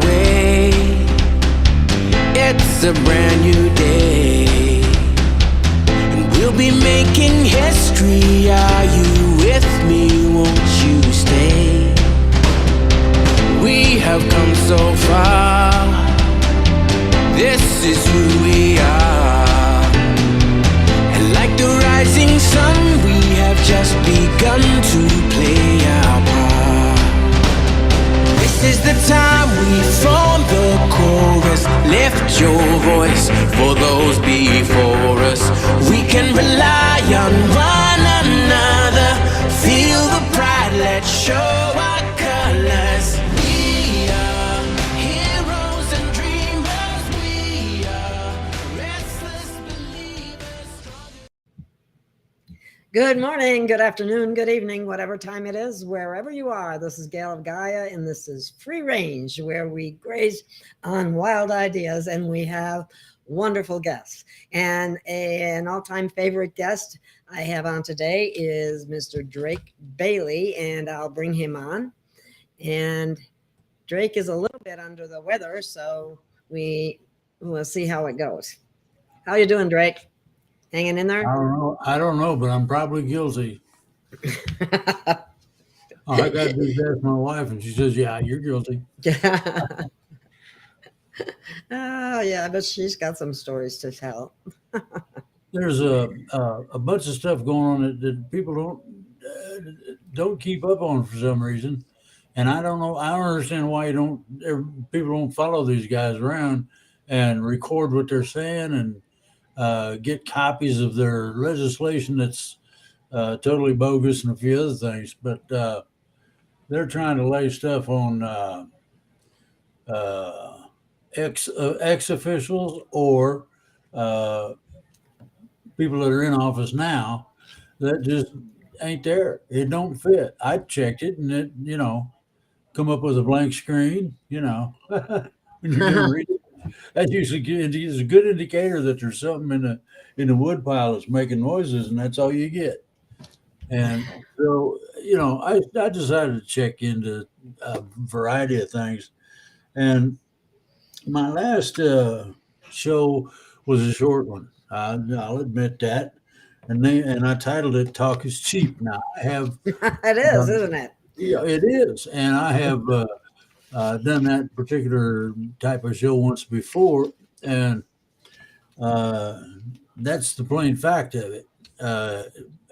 way. It's a brand new day, and we'll be making history. Are you with me? Won't you stay? We have come so far. This is who we are. And like the rising sun, we have just begun to play our part. This is the time we form the chorus. Lift your voice for those before us. We can rely on one another. Feel the pride, let's show our colors. We are heroes and dreamers. We are restless believers. Good morning, good afternoon, good evening, whatever time it is, wherever you are. This is Gail of Gaia, and this is Free Range, where we graze on wild ideas, and we have wonderful guests. And an all-time favorite guest I have on today is Mr. Drake Bailey, and I'll bring him on. And Drake is a little bit under the weather, so we will see how it goes. How you doing, Drake? Hanging in there? I don't know, but I'm probably guilty. All I got to do is ask my wife, and she says, "Yeah, you're guilty." Oh, yeah, but she's got some stories to tell. There's a bunch of stuff going on that people don't keep up on for some reason, and I don't know. I don't understand why people don't follow these guys around and record what they're saying and get copies of their legislation that's totally bogus and a few other things. But they're trying to lay stuff on ex-officials or people that are in office now that just ain't there. It don't fit. I checked it, and it, come up with a blank screen, when you're going to read it. That usually is a good indicator that there's something in the wood pile that's making noises, and that's all you get. And so, I decided to check into a variety of things. And my last show was a short one. I'll admit that. And I titled it "Talk is Cheap." Now I have It is, isn't it? Yeah, it is, and I have done that particular type of show once before, and that's the plain fact of it.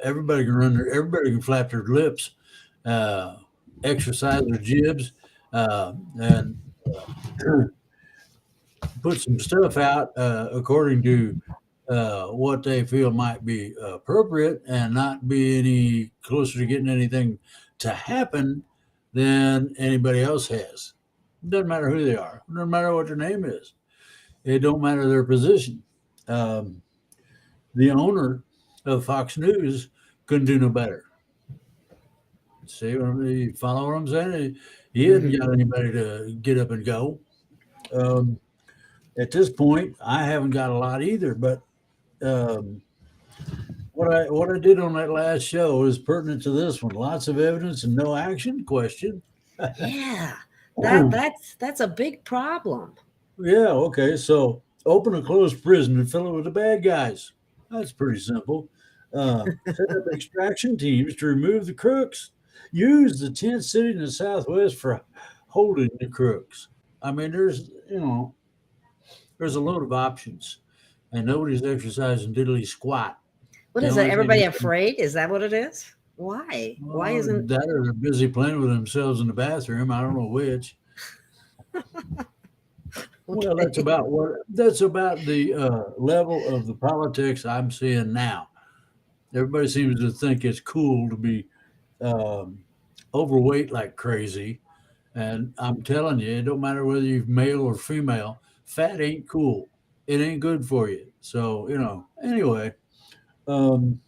Everybody can flap their lips, exercise their jibs, and put some stuff out according to what they feel might be appropriate, and not be any closer to getting anything to happen than anybody else has. It doesn't matter who they are. It doesn't matter what their name is. It don't matter their position. The owner of Fox News couldn't do no better. See, you follow what I'm saying? He hadn't got anybody to get up and go. At this point, I haven't got a lot either. But what I did on that last show is pertinent to this one. Lots of evidence and no action? Question. Yeah, that's a big problem. Yeah, okay. So open a closed prison and fill it with the bad guys. That's pretty simple. Set up extraction teams to remove the crooks. Use the tent city in the Southwest for holding the crooks. I mean, there's a load of options, and nobody's exercising diddly squat. What is it? Everybody afraid? Is that what it is? Why? Why isn't that, or they're busy playing with themselves in the bathroom? I don't know which. Well, that's about the level of the politics I'm seeing now. Everybody seems to think it's cool to be overweight like crazy, and I'm telling you, it don't matter whether you're male or female. Fat ain't cool. It ain't good for you. So anyway. And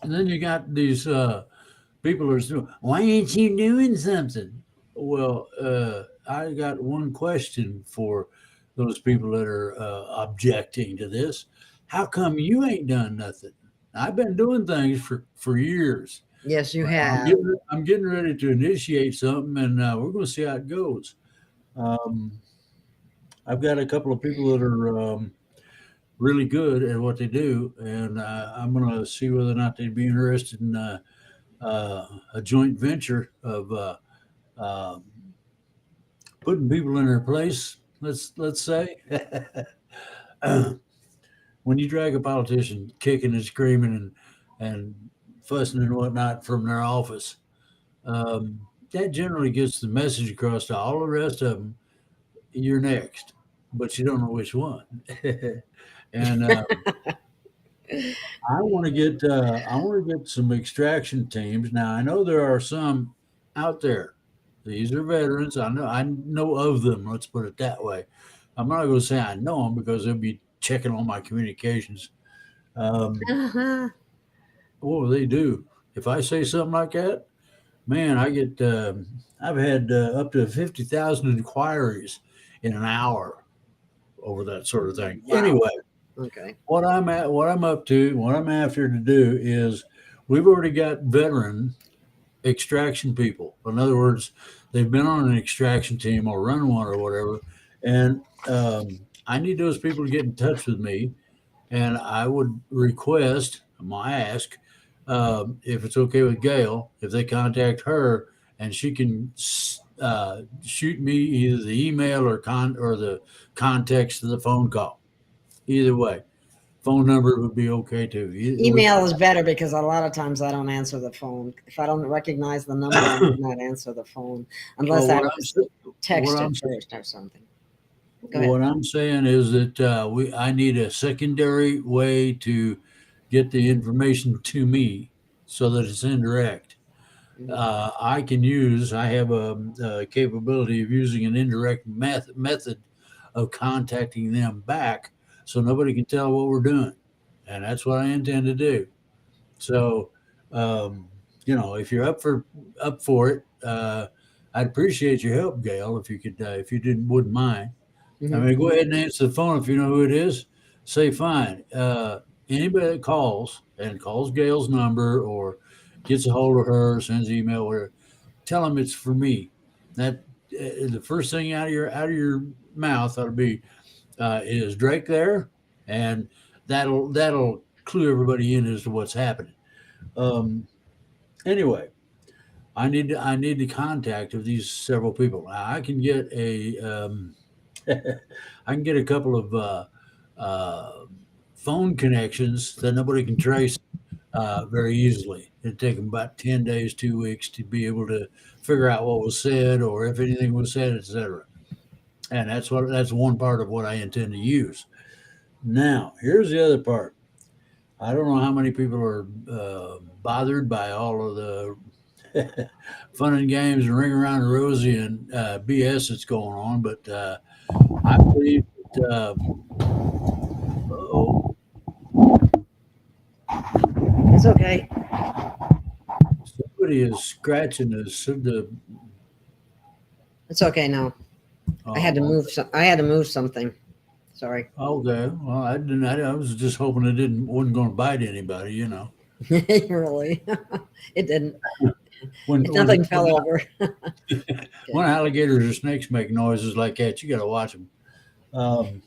then you got these people who are saying, "Why ain't you doing something?" Well, I got one question for those people that are objecting to this. How come you ain't done nothing? I've been doing things for years. Yes, you have. I'm getting ready to initiate something, and we're going to see how it goes. Um, I've got a couple of people that are really good at what they do, and I'm going to see whether or not they'd be interested in a joint venture of uh, putting people in their place. Let's say when you drag a politician kicking and screaming and fussing and whatnot from their office, that generally gets the message across to all the rest of them. You're next, but you don't know which one. And I want to get some extraction teams. Now I know there are some out there. These are veterans. I know of them. Let's put it that way. I'm not going to say I know them because they'll be checking on my communications. Um, Uh-huh. oh, they do. If I say something like that, man, I get. I've had up to 50,000 inquiries in an hour over that sort of thing. Wow. Anyway, Okay. what I'm up to, what I'm after to do is, we've already got veteran extraction people. In other words, they've been on an extraction team or run one or whatever, and I need those people to get in touch with me, and I would request, my ask, if it's okay with Gail, if they contact her and she can shoot me either the email or the context of the phone call. Either way, phone number would be okay too. Email is better because a lot of times I don't answer the phone. If I don't recognize the number, I do not answer the phone unless Well, I what I'm was what I'm texted first or something. Go ahead. what I'm saying is that I need a secondary way to get the information to me so that it's indirect. Mhm. I have a capability of using an indirect method of contacting them back so nobody can tell what we're doing. And that's what I intend to do. So, um, if you're up for it, I'd appreciate your help, Gail, if you didn't wouldn't mind. I Mhm. mean, go ahead and answer the phone if you know who it is. Say fine. Anybody that calls and calls Gail's number or gets a hold of her, sends an email, whatever, tell them it's for me. That the first thing out of your mouth ought to be, is Drake there, and that'll clue everybody in as to what's happening. Um, anyway, I need the contact of these several people. Now, I can get a couple of uh, phone connections that nobody can trace very easily. It'd take them about 10 days, 2 weeks to be able to figure out what was said or if anything was said, etc. And that's one part of what I intend to use. Now, here's the other part. I don't know how many people are bothered by all of the fun and games and ring around the rosy and BS that's going on, but I believe that. Oh, It's okay. somebody is scratching the. It's okay now. I had to Oh, move. I had to move something. Sorry. okay. Well, I didn't. I was just hoping it didn't wasn't going to bite anybody. Really, it didn't. When Nothing fell over. when alligators or snakes make noises like that, you got to watch them. Um,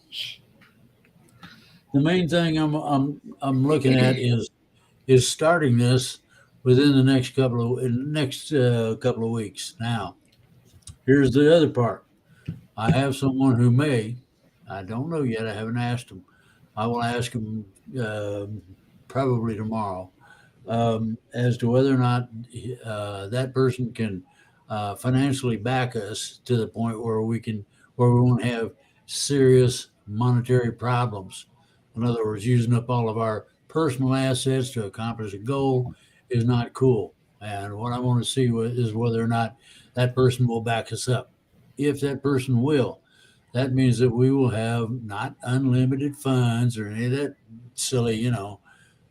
the main thing I'm looking at is starting this within the next couple of weeks. Now, here's the other part. I have someone who may. I don't know yet. I haven't asked him. I will ask him probably tomorrow as to whether or not that person can financially back us to the point where we won't have serious monetary problems. In other words, using up all of our personal assets to accomplish a goal is not cool. And what I want to see is whether or not that person will back us up. If that person will, that means that we will have not unlimited funds or any of that silly,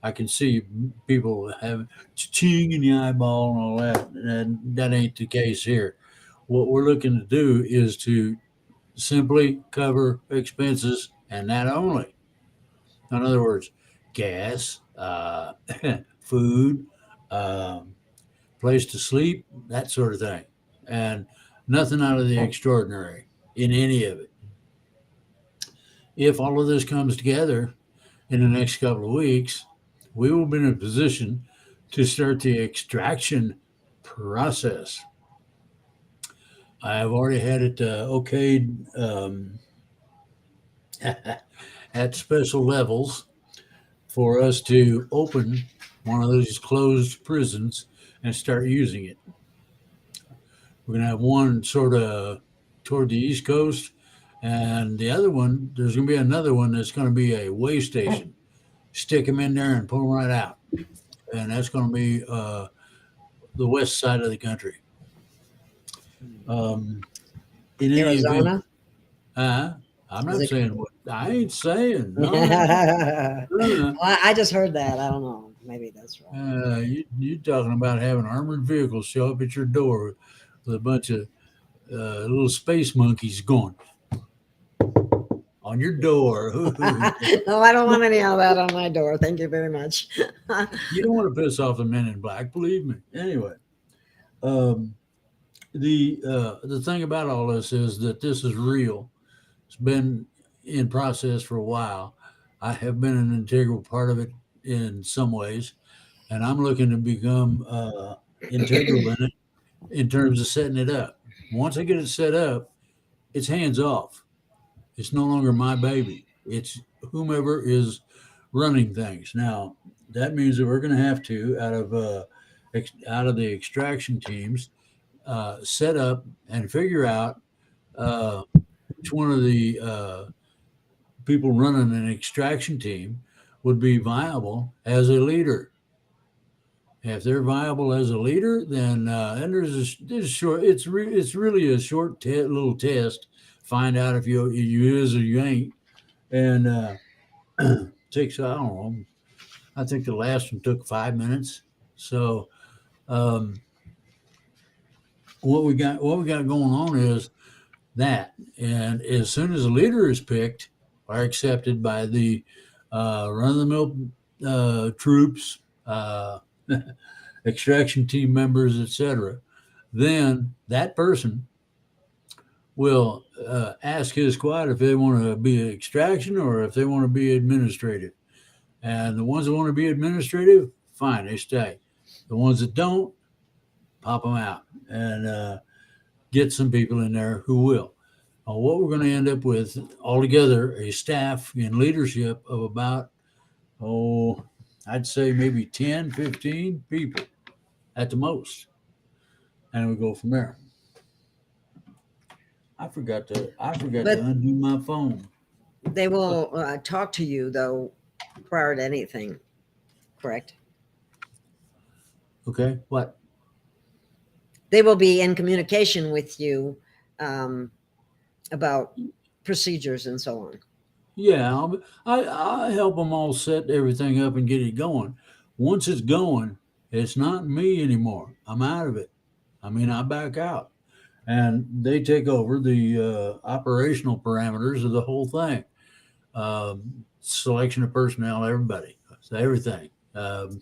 I can see people have ching in the eyeball and all that, and that ain't the case here. What we're looking to do is to simply cover expenses and that only. In other words, gas, food, um, place to sleep, that sort of thing, and nothing out of the extraordinary. in any of it. If all of this comes together in the next couple of weeks, we will be in a position to start the extraction process. I have already had it okayed at special levels for us to open one of those closed prisons and start using it. We're going to have one sort of toward the East Coast, and the other one, there's going to be another one that's going to be a way station. Stick them in there and pull them right out. And that's going to be the west side of the country. In any event, Arizona? I'm not Is it- saying what I ain't saying. No, Well, I just heard that. I don't know. Maybe that's right. you talking about having armored vehicles show up at your door with a bunch of little space monkeys going on your door. No, I don't want any of that on my door. Thank you very much. You don't want to piss off the men in black, believe me. Anyway, the thing about all this is that this is real. It's been in process for a while. I have been an integral part of it in some ways, and I'm looking to become integral in it in terms of setting it up. Once I get it set up, it's hands off. It's no longer my baby. It's whomever is running things. Now, that means that we're going to have to, out of the extraction teams, set up and figure out which one of the people running an extraction team would be viable as a leader. If they're viable as a leader, then and there's a short. It's really a short little test. Find out if you is or you ain't, and takes I don't know. I think the last one took 5 minutes. So what we got going on is that, and as soon as a leader is picked or accepted by the run-of-the-mill troops, extraction team members, etc., then that person will ask his squad if they want to be extraction or if they want to be administrative. And the ones that want to be administrative, fine, they stay. The ones that don't, pop them out and get some people in there who will. What we're going to end up with altogether, a staff in leadership of about, I'd say maybe 10, 15 people at the most. And we go from there. I forgot to undo my phone. They will talk to you, though, prior to anything, correct? Okay, what? They will be in communication with you about procedures and so on. Yeah, I help them all set everything up and get it going. Once it's going, it's not me anymore. I'm out of it. I mean, I back out. And they take over the operational parameters of the whole thing. Selection of personnel, everybody, so everything. Would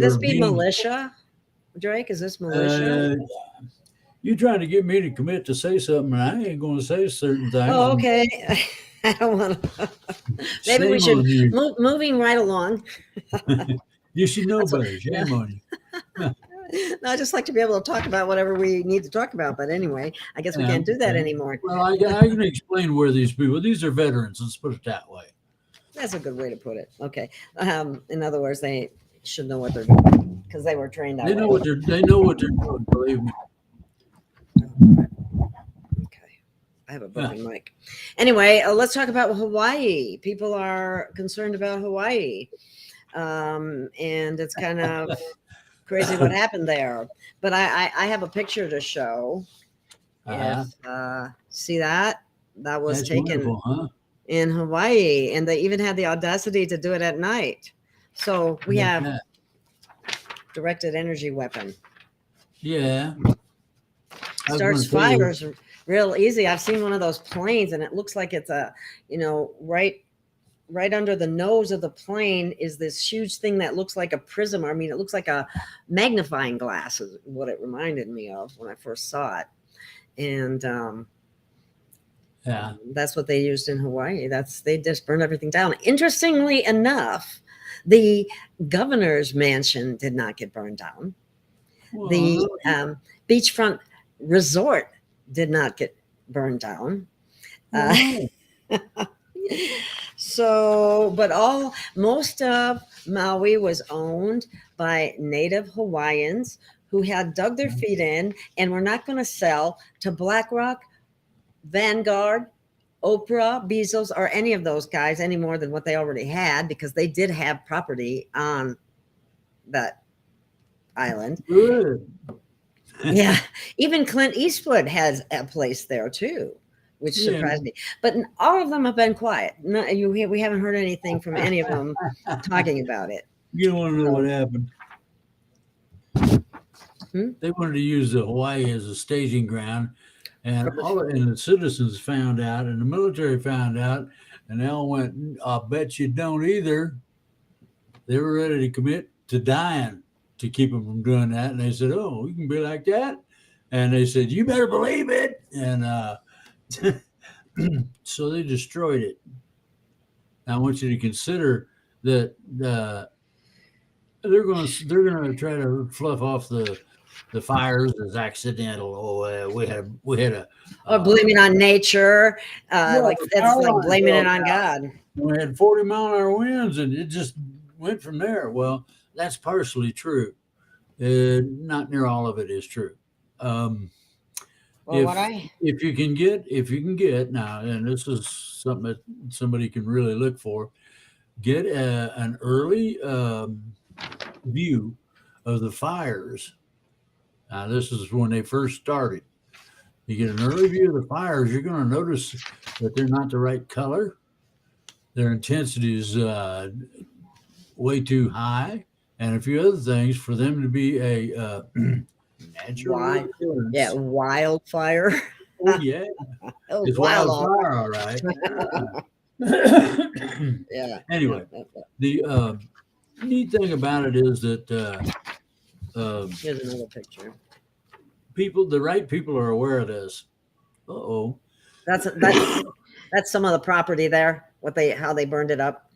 this be militia, Drake? Is this militia? You trying to get me to commit to say something, and I ain't going to say certain things. Oh, okay. I don't want to. Maybe we should moving right along. You should know better. Shame on you. No, I just like to be able to talk about whatever we need to talk about. But anyway, I guess we can't do that anymore. Well, I can explain where these are veterans. Let's put it that way. That's a good way to put it. Okay. In other words, they should know what they're doing because they were trained that way. They know what they're doing, believe me. Okay. I have a broken mic. Anyway, let's talk about Hawaii. People are concerned about Hawaii. And it's kind of crazy what happened there. But I have a picture to show. If, see that? That was That's taken in Hawaii. And they even had the audacity to do it at night. So we have directed energy weapon. Yeah. Starts fires real easy. I've seen one of those planes and it looks like it's right under the nose of the plane is this huge thing that looks like a prism. I mean, it looks like a magnifying glass is what it reminded me of when I first saw it. And Yeah. That's what they used in Hawaii. They just burned everything down. Interestingly enough, the governor's mansion did not get burned down. The beachfront resort did not get burned down. So, but most of Maui was owned by native Hawaiians who had dug their feet in and were not going to sell to BlackRock, Vanguard, Oprah, Bezos, or any of those guys any more than what they already had, because they did have property on that island. Good. Yeah, even Clint Eastwood has a place there too, which surprised me. But all of them have been quiet. No, we haven't heard anything from any of them talking about it. You don't want to know what happened. They wanted to use the Hawaii as a staging ground, and and the citizens found out, and the military found out, and they all went, "I'll bet you don't either." They were ready to commit to dying to keep them from doing that, and they said, "Oh, we can be like that," and they said, "You better believe it," and so they destroyed it. Now, I want you to consider that they're going to try to fluff off the fires as accidental. Oh, we had a or blaming on nature, like it's like blaming it on God. We had 40-mile-an-hour winds, and it just went from there. Well, that's partially true. Not near all of it is true. If you can get now, and this is something that somebody can really look for, get an early view of the fires. Now, this is when they first started. You get an early view of the fires, you're going to notice that they're not the right color. Their intensity is way too high, and a few other things for them to be a natural wildfire. Oh, yeah. It's wildfire, all right. Yeah. Anyway, the neat thing about it is that here's another picture. The right people are aware of this. That's some of the property there. How they burned it up.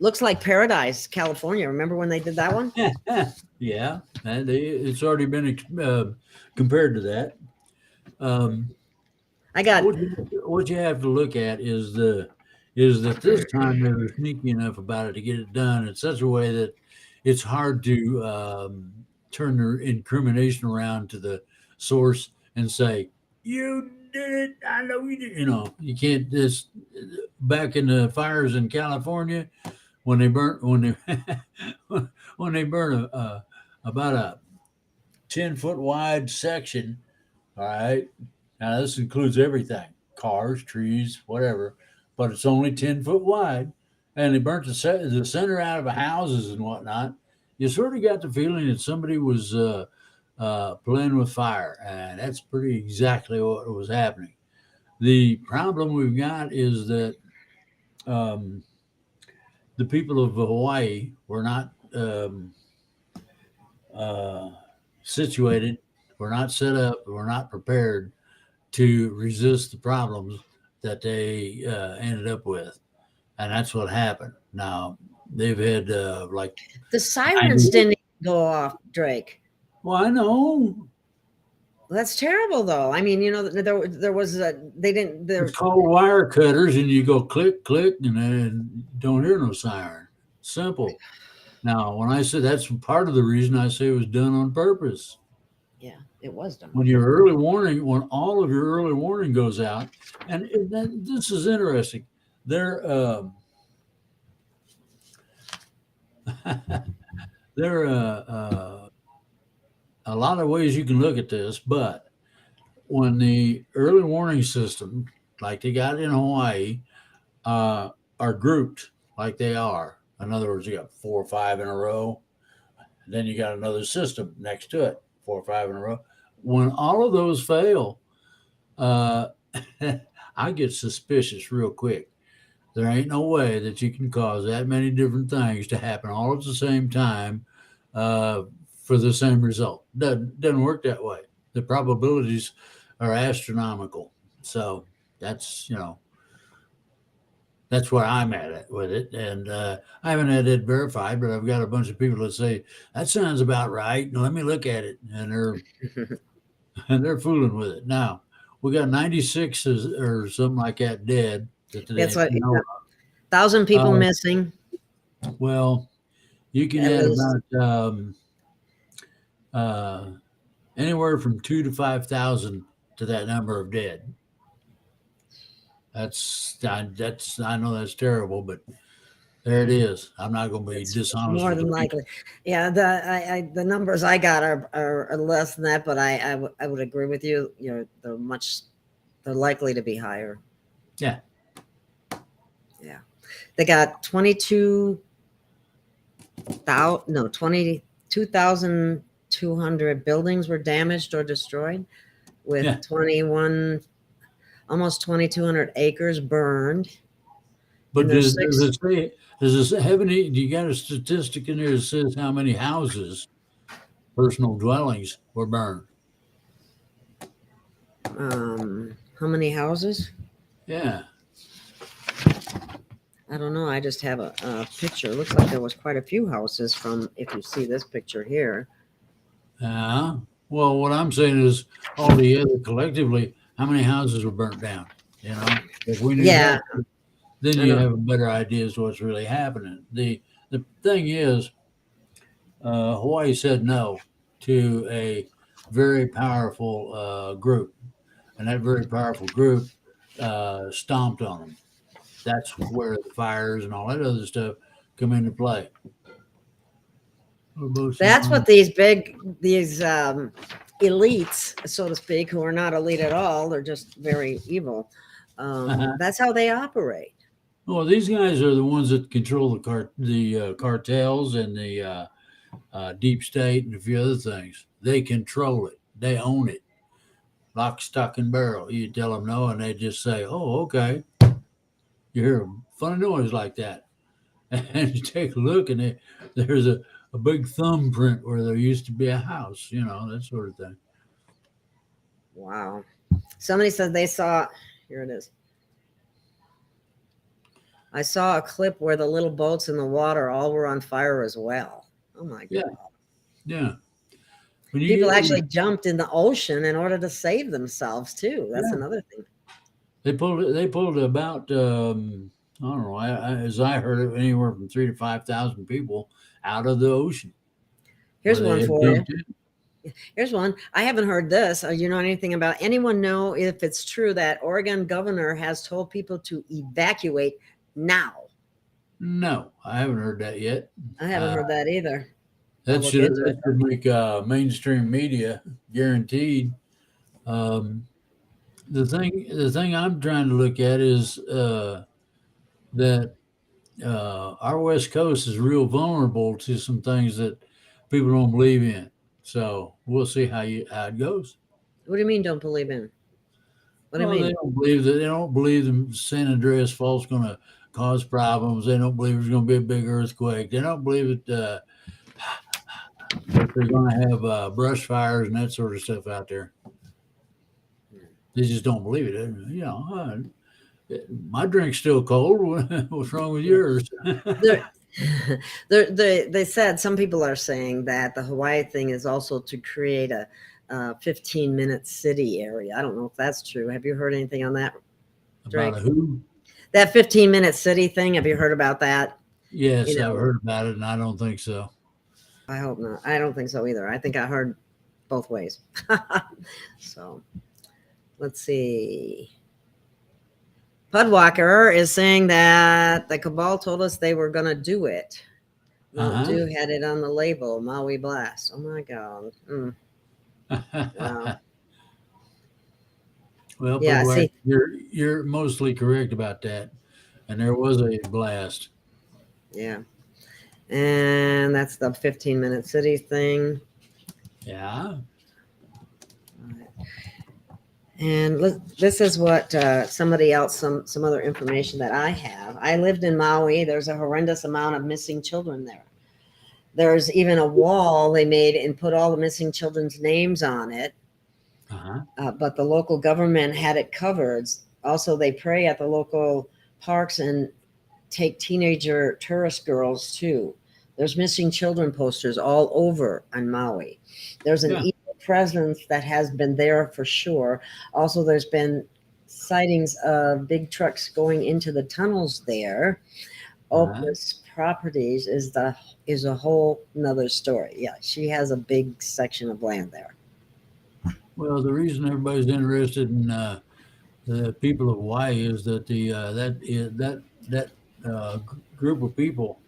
Looks like Paradise, California. Remember when they did that one? Yeah, and it's already been compared to that. I got what you have to look at is that this time they were sneaky enough about it to get it done in such a way that it's hard to turn their incrimination around to the source and say, "You did it. I know you did." You can't just back in the fires in California when they burn about a 10-foot wide section. All right. Now this includes everything: cars, trees, whatever. But it's only 10 foot wide, and they burnt the center out of the houses and whatnot. You sort of got the feeling that somebody was playing with fire, and that's pretty exactly what was happening. The problem we've got is that the people of Hawaii were not situated, were not set up, were not prepared to resist the problems that they ended up with. And that's what happened. Now, they've had like... The sirens didn't go off, Drake. Well, I know. That's terrible, though. I mean, there was they didn't... It's called wire cutters, and you go click, click, and then don't hear no siren. Simple. Now, when I said that's part of the reason I say it was done on purpose. Yeah, it was done. When all of your early warning goes out, and this is interesting. There are a lot of ways you can look at this, but when the early warning system, like they got in Hawaii, are grouped like they are. In other words, you got 4 or 5 in a row, and then you got another system next to it, 4 or 5 in a row. When all of those fail, I get suspicious real quick. There ain't no way that you can cause that many different things to happen all at the same time for the same result. Doesn't work that way. The probabilities are astronomical. So That's, that's where I'm at it with it. And I haven't had it verified, but I've got a bunch of people that say that sounds about right. Let me look at it, and they're fooling with it. Now we got 96 or something like that dead that That's they what, know. 1,000 people Uh, missing. well, you can At add least. about uh, anywhere from 2 to 5,000 to that number of dead. I know that's terrible, but there it is. I'm not going to be It's dishonest more with the than people. likely. Yeah, the numbers I got are less than that, but I would agree with you. They're likely to be higher. Yeah. Yeah, they got 22,200 buildings were damaged or destroyed, with Yeah. 21, almost 2,200 acres burned. But And there's does six. it say, does it have any, do you got a statistic in there that says how many houses, personal dwellings were burned? How many houses? Yeah. I don't know. I just have a picture. It looks like there was quite a few houses from, if you see this picture here. Well, what I'm saying is all together collectively, how many houses were burnt down? If we knew Yeah, that, then I you don't. have a better idea as to what's really happening. The thing is, Hawaii said no to a very powerful group, and that very powerful group stomped on them. That's where the fires and all that other stuff come into play. That's what these elites, so to speak, who are not elite at all, they're just very evil. That's how they operate. Well, these guys are the ones that control the cartels and the deep state and a few other things. They control it. They own it. Lock, stock, and barrel. You tell them no, and they just say, "Oh, okay." You hear a funny noise like that, and you take a look, and there's a big thumbprint where there used to be a house. That sort of thing. Wow. Somebody said they saw. Here it is. I saw a clip where the little boats in the water all were on fire as well. Oh my God. Yeah. People actually jumped in the ocean in order to save themselves too. That's another thing. They pulled about I don't know. As I heard it, anywhere from 3,000 to 5,000 people out of the ocean. Here's one for you. Here's one. I haven't heard this. You know anything about? Anyone know if it's true that Oregon governor has told people to evacuate now? No, I haven't heard that yet. I haven't heard that either. That should make mainstream media guaranteed. The thing I'm trying to look at is that our West Coast is real vulnerable to some things that people don't believe in. So we'll see how it goes. What do you mean? Don't believe in? What do you mean? They don't believe that. They don't believe the San Andreas Fault's going to cause problems. They don't believe there's going to be a big earthquake. They don't believe that they're going to have brush fires and that sort of stuff out there. They just don't believe it. My drink's still cold. What's wrong with yours? They said, some people are saying that the Hawaii thing is also to create a 15-minute city area. I don't know if that's true. Have you heard anything on that? About who? That 15-minute city thing. Have you heard about that? Yes, I've heard about it, and I don't think so. I hope not. I don't think so either. I think I heard both ways. So let's see. Pudwalker is saying that the cabal told us they were going to do it. Mount Dew had it on the label, Maui Blast. Oh my God. Wow. Well, yeah, see, you're mostly correct about that. And there was a blast. Yeah. And that's the 15-minute city thing. Yeah. And this is what somebody else, some other information that I have. I lived in Maui. There's a horrendous amount of missing children there. There's even a wall they made and put all the missing children's names on it. But the local government had it covered. also they pray at the local parks and take teenager tourist girls too. There's missing children posters all over on Maui. There's an Yeah. evil presence that has been there for sure. Also, there's been sightings of big trucks going into the tunnels there. Opus Properties is a whole nother story. Yeah, she has a big section of land there. Well, the reason everybody's interested in the people of Hawaii is that group of people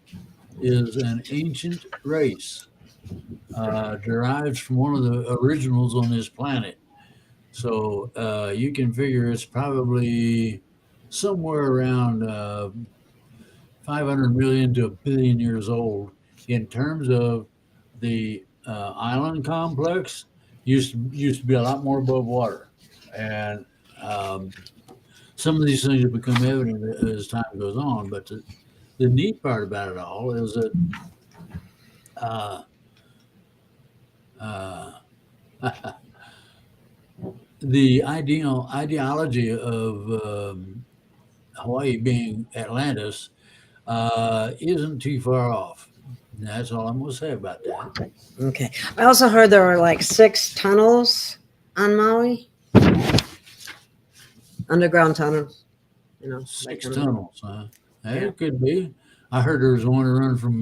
is an ancient race, derives from one of the originals on this planet. So you can figure it's probably somewhere around 500 million to a billion years old. In terms of the island complex, used to be a lot more above water, and um, some of these things have become evident as time goes on. But the neat part about it all is that uh, uh, the ideology of Hawaii being Atlantis isn't too far off. And that's all I'm going to say about that. Okay. I also heard there were like 6 tunnels on Maui, underground tunnels. You know, Six like tunnels, huh? Hey, yeah. it could be. I heard there was one to run from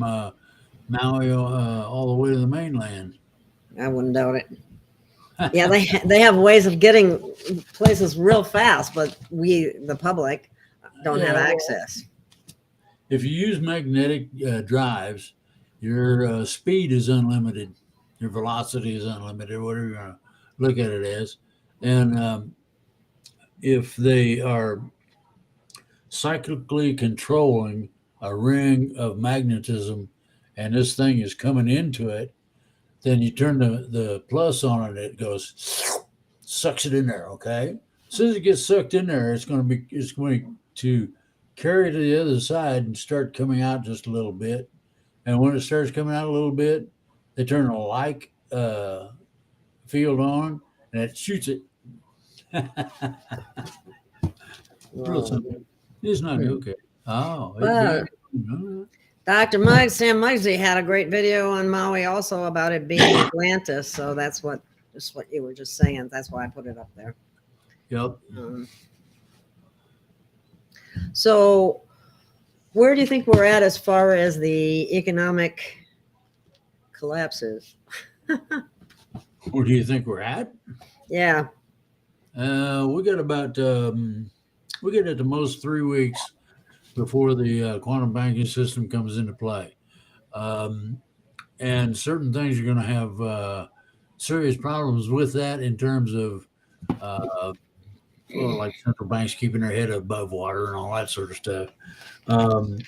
Maui all the way to the mainland. I wouldn't doubt it. Yeah, they have ways of getting places real fast, but we, the public, don't have Yeah, well, access. if you use magnetic drives, your speed is unlimited, your velocity is unlimited, whatever you're going to look at it as. And if they are cyclically controlling a ring of magnetism and this thing is coming into it, then you turn the plus on it, it goes, sucks it in there, okay? As soon as it gets sucked in there, it's going to carry to the other side and start coming out just a little bit. And when it starts coming out a little bit, they turn a like field on and it shoots it. Real simple. It's not okay. Oh, But Dr. Mike, Sam Muggsy had a great video on Maui also about it being Atlantis. So that's what you were just saying. That's why I put it up there. Yep. So where do you think we're at as far as the economic collapses? Where do you think we're at? Yeah. We got about we get at the most 3 weeks before the quantum banking system comes into play, and certain things are going to have serious problems with that in terms of well, like central banks keeping their head above water and all that sort of stuff. And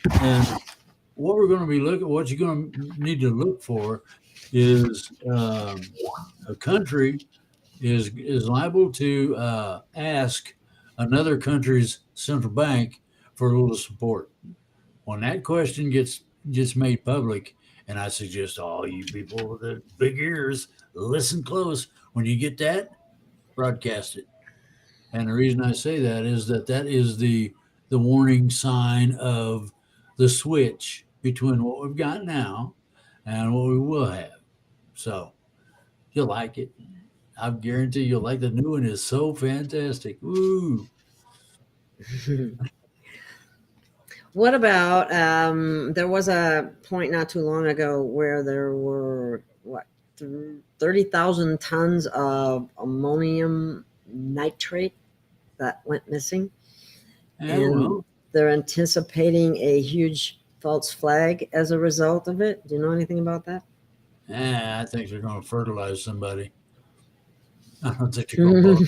what we're going to be looking, what you're going to need to look for is a country is liable to ask another country's central bank for a little support. When that question gets made public, and I suggest all you people with the big ears listen close. When you get that, broadcast it. And the reason I say that is that is the warning sign of the switch between what we've got now and what we will have. So you'll like it. I guarantee you'll like the new one. Is so fantastic. Woo! What about there was a point not too long ago where there were 30,000 tons of ammonium nitrate that went missing, and they're anticipating a huge false flag as a result of it. Do you know anything about that? I think they're going to fertilize somebody. I don't think they're going to.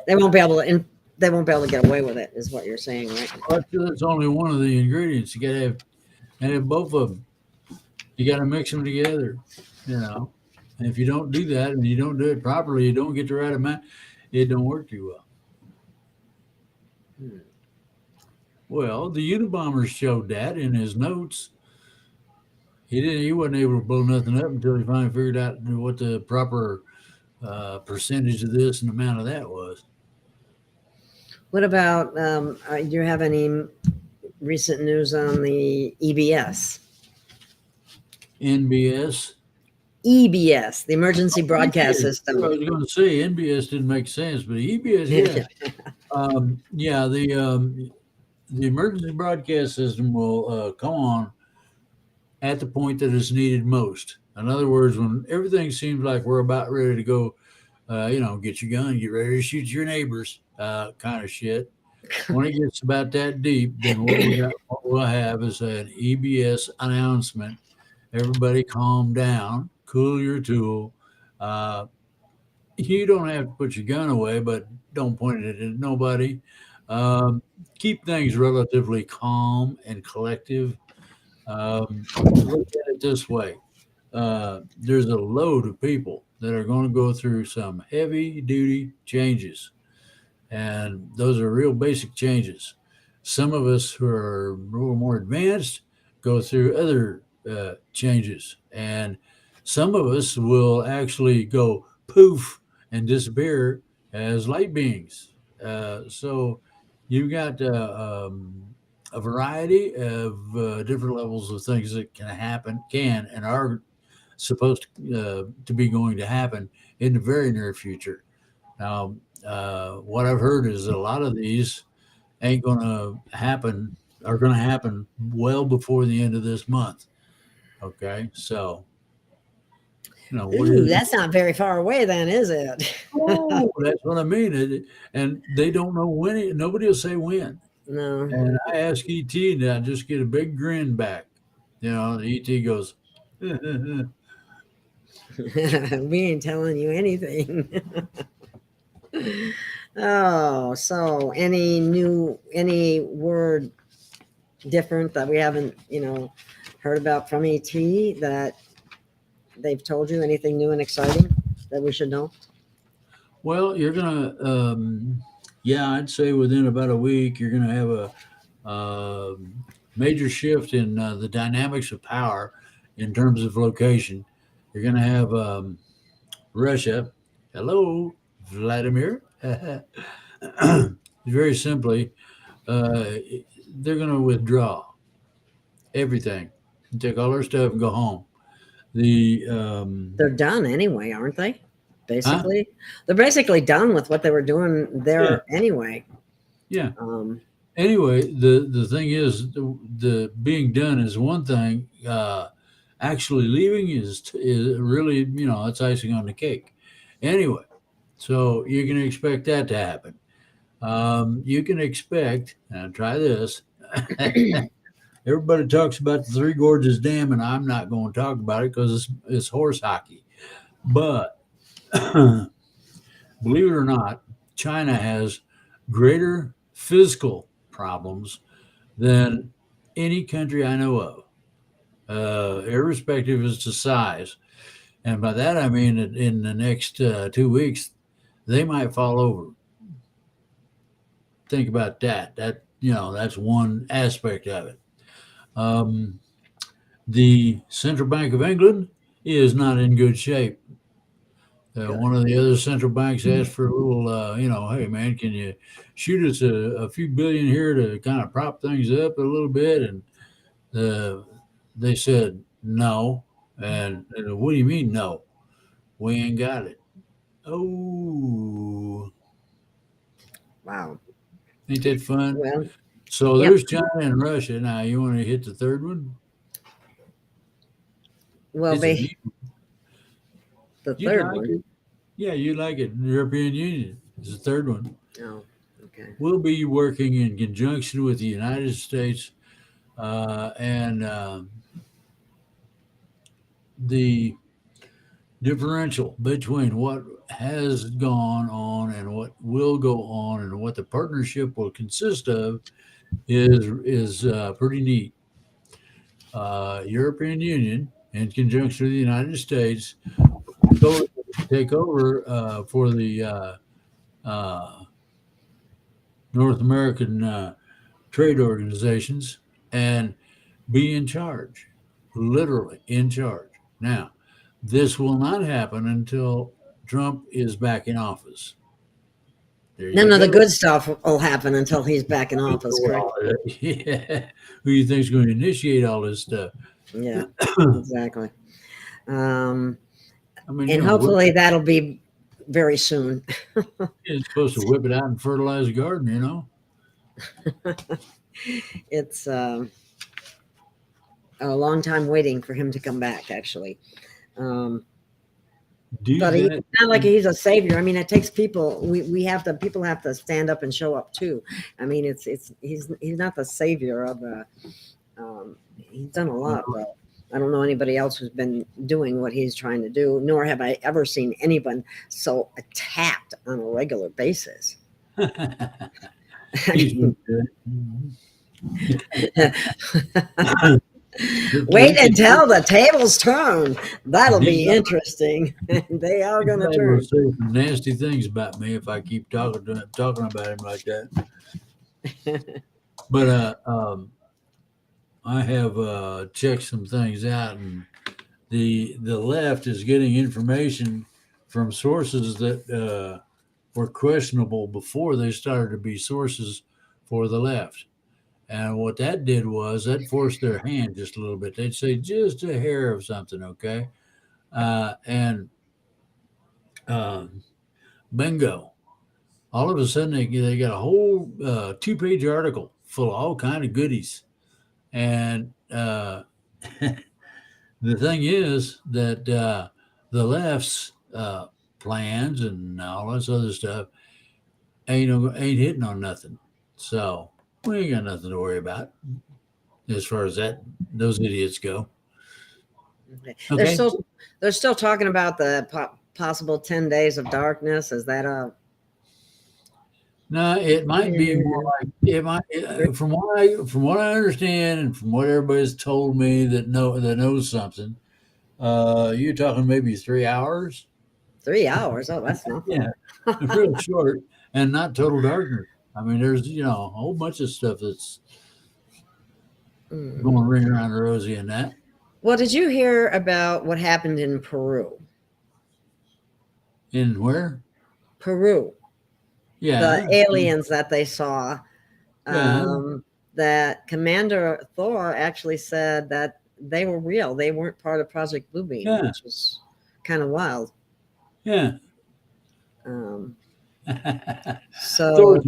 They won't be able to. They won't be able to get away with it, is what you're saying, right? Well, that's only one of the ingredients. You got to have both of them. You got to mix them together, And if you don't do that and you don't do it properly, you don't get the right amount, it don't work too well. Well, the Unabomber showed that in his notes. He wasn't able to blow nothing up until he finally figured out what the proper percentage of this and amount of that was. What about, do you have any recent news on the EBS? NBS. EBS, the Emergency Broadcast I System. was going to say NBS didn't make sense, but EBS, yeah. The emergency broadcast system will come on at the point that it's needed most. In other words, when everything seems like we're about ready to go, get your gun, get ready to shoot your neighbors, kind of shit. When it gets about that deep, then what we'll have is an EBS announcement. Everybody calm down, cool your tool. Uh, you don't have to put your gun away, but don't point it at nobody. Um, Keep things relatively calm and collective. Look at it this way: there's a load of people that are going to go through some heavy duty changes, and those are real basic changes. Some of us who are a little more advanced go through other changes, and some of us will actually go poof and disappear as light beings. So you've got a variety of different levels of things that can and are supposed to be going to happen in the very near future. Now, what I've heard is a lot of these ain't going to happen, are going to happen well before the end of this month. Okay, so what Ooh, is? that's not very far away, then, is it? Oh, that's what I mean. And they don't know when. Nobody will say when. No, And I ask ET, and I just get a big grin back. ET goes, we ain't telling you anything. Oh, so any word different that we haven't, heard about from ET that they've told you? Anything new and exciting that we should know? well, you're gonna, I'd say within about a week, you're gonna have a major shift in the dynamics of power in terms of location. You're gonna have Russia. Hello, Vladimir. Very simply, uh, they're gonna withdraw everything, take all their stuff, and go home. The They're done anyway, aren't they? huh? Basically, they're basically done with what they were doing Yeah, there anyway. yeah. Um, Anyway, the thing is, the being done is one thing. Actually leaving is really, it's icing on the cake. Anyway, so you can expect that to happen. You can expect, and try this. Everybody talks about the Three Gorges Dam, and I'm not going to talk about it because it's horse hockey. But believe it or not, China has greater physical problems than any country I know of, irrespective as to size. And by that I mean that in the next 2 weeks, they might fall over. Think about that. That's one aspect of it. Um, the Central Bank of England is not in good shape. good. One of the other central banks asked for a little, hey man, can you shoot us a few billion here to kind of prop things up a little bit? And uh, they said no. And what do you mean no? We ain't got it. Oh, Wow. ain't that fun? Well, So yep. there's China and Russia. Now you want to hit the third one? Well, It's a neat one. the You'd third like one. it. Yeah, you'd like it. The European Union is the third one. Oh, okay. We'll be working in conjunction with the United States and the differential between what has gone on and what will go on and what the partnership will consist of is pretty neat. European Union, in conjunction with the United States, go take over for the uh, North American trade organizations and be in charge, literally in charge. Now, this will not happen until Trump is back in office. There None you of the go. good stuff will happen until he's back in office, correct? Yeah. Who you think's going to initiate all this stuff? Yeah, exactly. I mean, And hopefully that'll be very soon. it's supposed to whip it out and fertilize the garden, you know. It's a long time waiting for him to come back, actually. But he's not like he's a savior. I mean, it takes people. People have to stand up and show up too. I mean, he's not the savior of the. He's done a lot, but I don't know anybody else who's been doing what he's trying to do. Nor have I ever seen anyone so attacked on a regular basis. He's been good. Wait until the tables turn. That'll be interesting. They are going to turn. Say some nasty things about me if I keep talking about him like that. But I have checked some things out, and the left is getting information from sources that were questionable before they started to be sources for the left. And what that did was that forced their hand just a little bit. They'd say just a hair of something, okay? And bingo. All of a sudden, they got a whole 2-page article full of all kind of goodies. And the thing is that the left's plans and all this other stuff ain't hitting on nothing. So we ain't got nothing to worry about as far as those idiots go. Okay. They're still talking about the possible 10 days of darkness. Is that a? No, it might be more like it might. From what I understand, and from what everybody's told me that knows something, you're talking maybe 3 hours. 3 hours? Oh, that's nothing. Yeah, real short and not total darkness. I mean, there's a whole bunch of stuff that's going ring around the rosy in that. Well, did you hear about what happened in Peru? In where? Peru. Yeah. The aliens that they saw. That Commander Thor actually said that they were real. They weren't part of Project Bluebeam, which was kind of wild. Yeah. So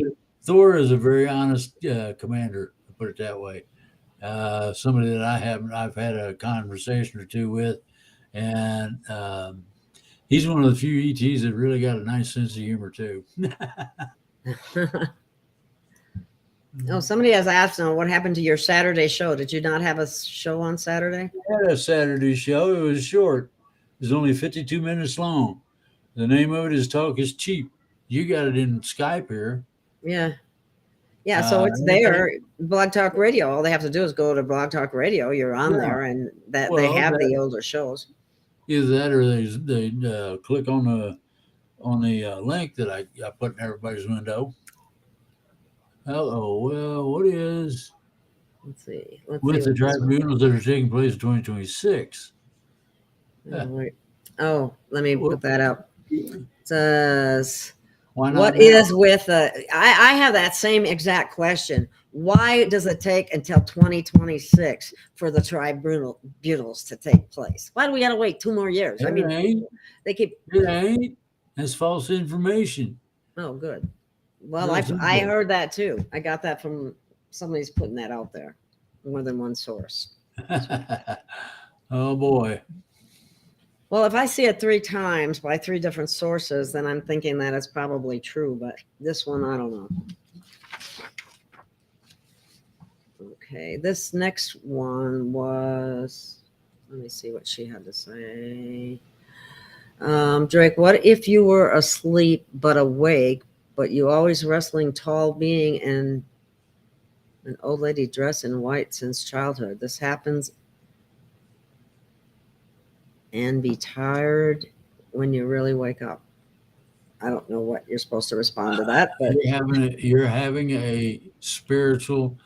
Thor is a very honest commander, to put it that way. Somebody that I've had a conversation or two with, and he's one of the few ETs that really got a nice sense of humor too. Oh, somebody has asked, what happened to your Saturday show? Did you not have a show on Saturday? I had a Saturday show. It was short. It was only 52 minutes long. The name of it is Talk is Cheap. You got it in Skype here. Yeah. Yeah, so it's there. Blog Talk Radio. All they have to do is go to Blog Talk Radio. You're on there, and they have the older shows. Either that, or they click on the link that I put in everybody's window. Well, what is? Let's see. With the tribunals that are taking place in 2026. Oh, let me put that up. It says, why not? What is with I have that same exact question. Why does it take until 2026 for the tribunals to take place? Why do we got to wait 2 more years? I mean, they keep. It ain't. That's false information. Oh, good. Well, I heard that too. I got that from somebody's putting that out there, more than one source. Oh boy. Well, if I see it 3 times by 3 different sources, then I'm thinking that it's probably true. But this one, I don't know. Okay, this next one was. Let me see what she had to say. Drake, what if you were asleep but awake? But you always wrestling tall being and an old lady dressed in white since childhood. This happens and be tired when you really wake up. I don't know what you're supposed to respond to that, but you're having a spiritually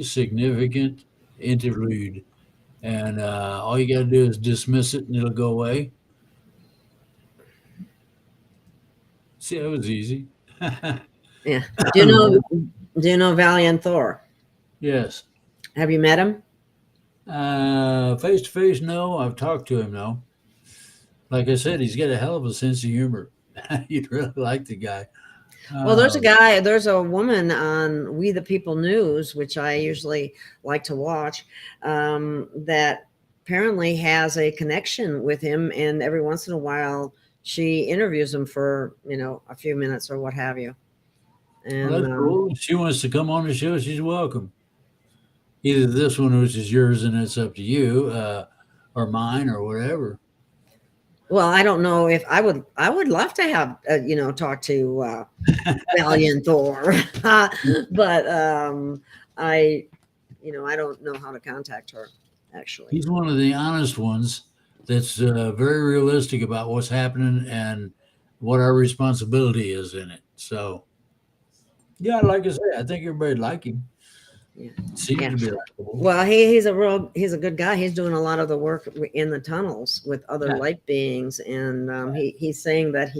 significant interlude, and all you got to do is dismiss it, and it'll go away. See, that was easy. Yeah. Do you know? Do you know Valiant Thor? Yes. Have you met him? Face to face, no. I've talked to him, no. Like I said, he's got a hell of a sense of humor. You'd really like the guy. Well, there's a Uh, guy, there's a woman on We the People News, which I usually like to watch, that apparently has a connection with him. And every once in a while, she interviews him for, a few minutes or what have you. well, And that's cool. If she wants to come on the show, she's welcome. Either this one, which is yours, and it's up to you, or mine, or whatever. well, I don't know if I would love to have, talk to Valiant Thor, but I, I don't know how to contact her actually. He's one of the honest ones that's very realistic about what's happening and what our responsibility is in it. So, yeah, like I say, I think everybody like him. Yeah. Seems Yeah. to be likable. Well, he's a good guy. He's doing a lot of the work in the tunnels with other Yeah. light beings, and he's saying that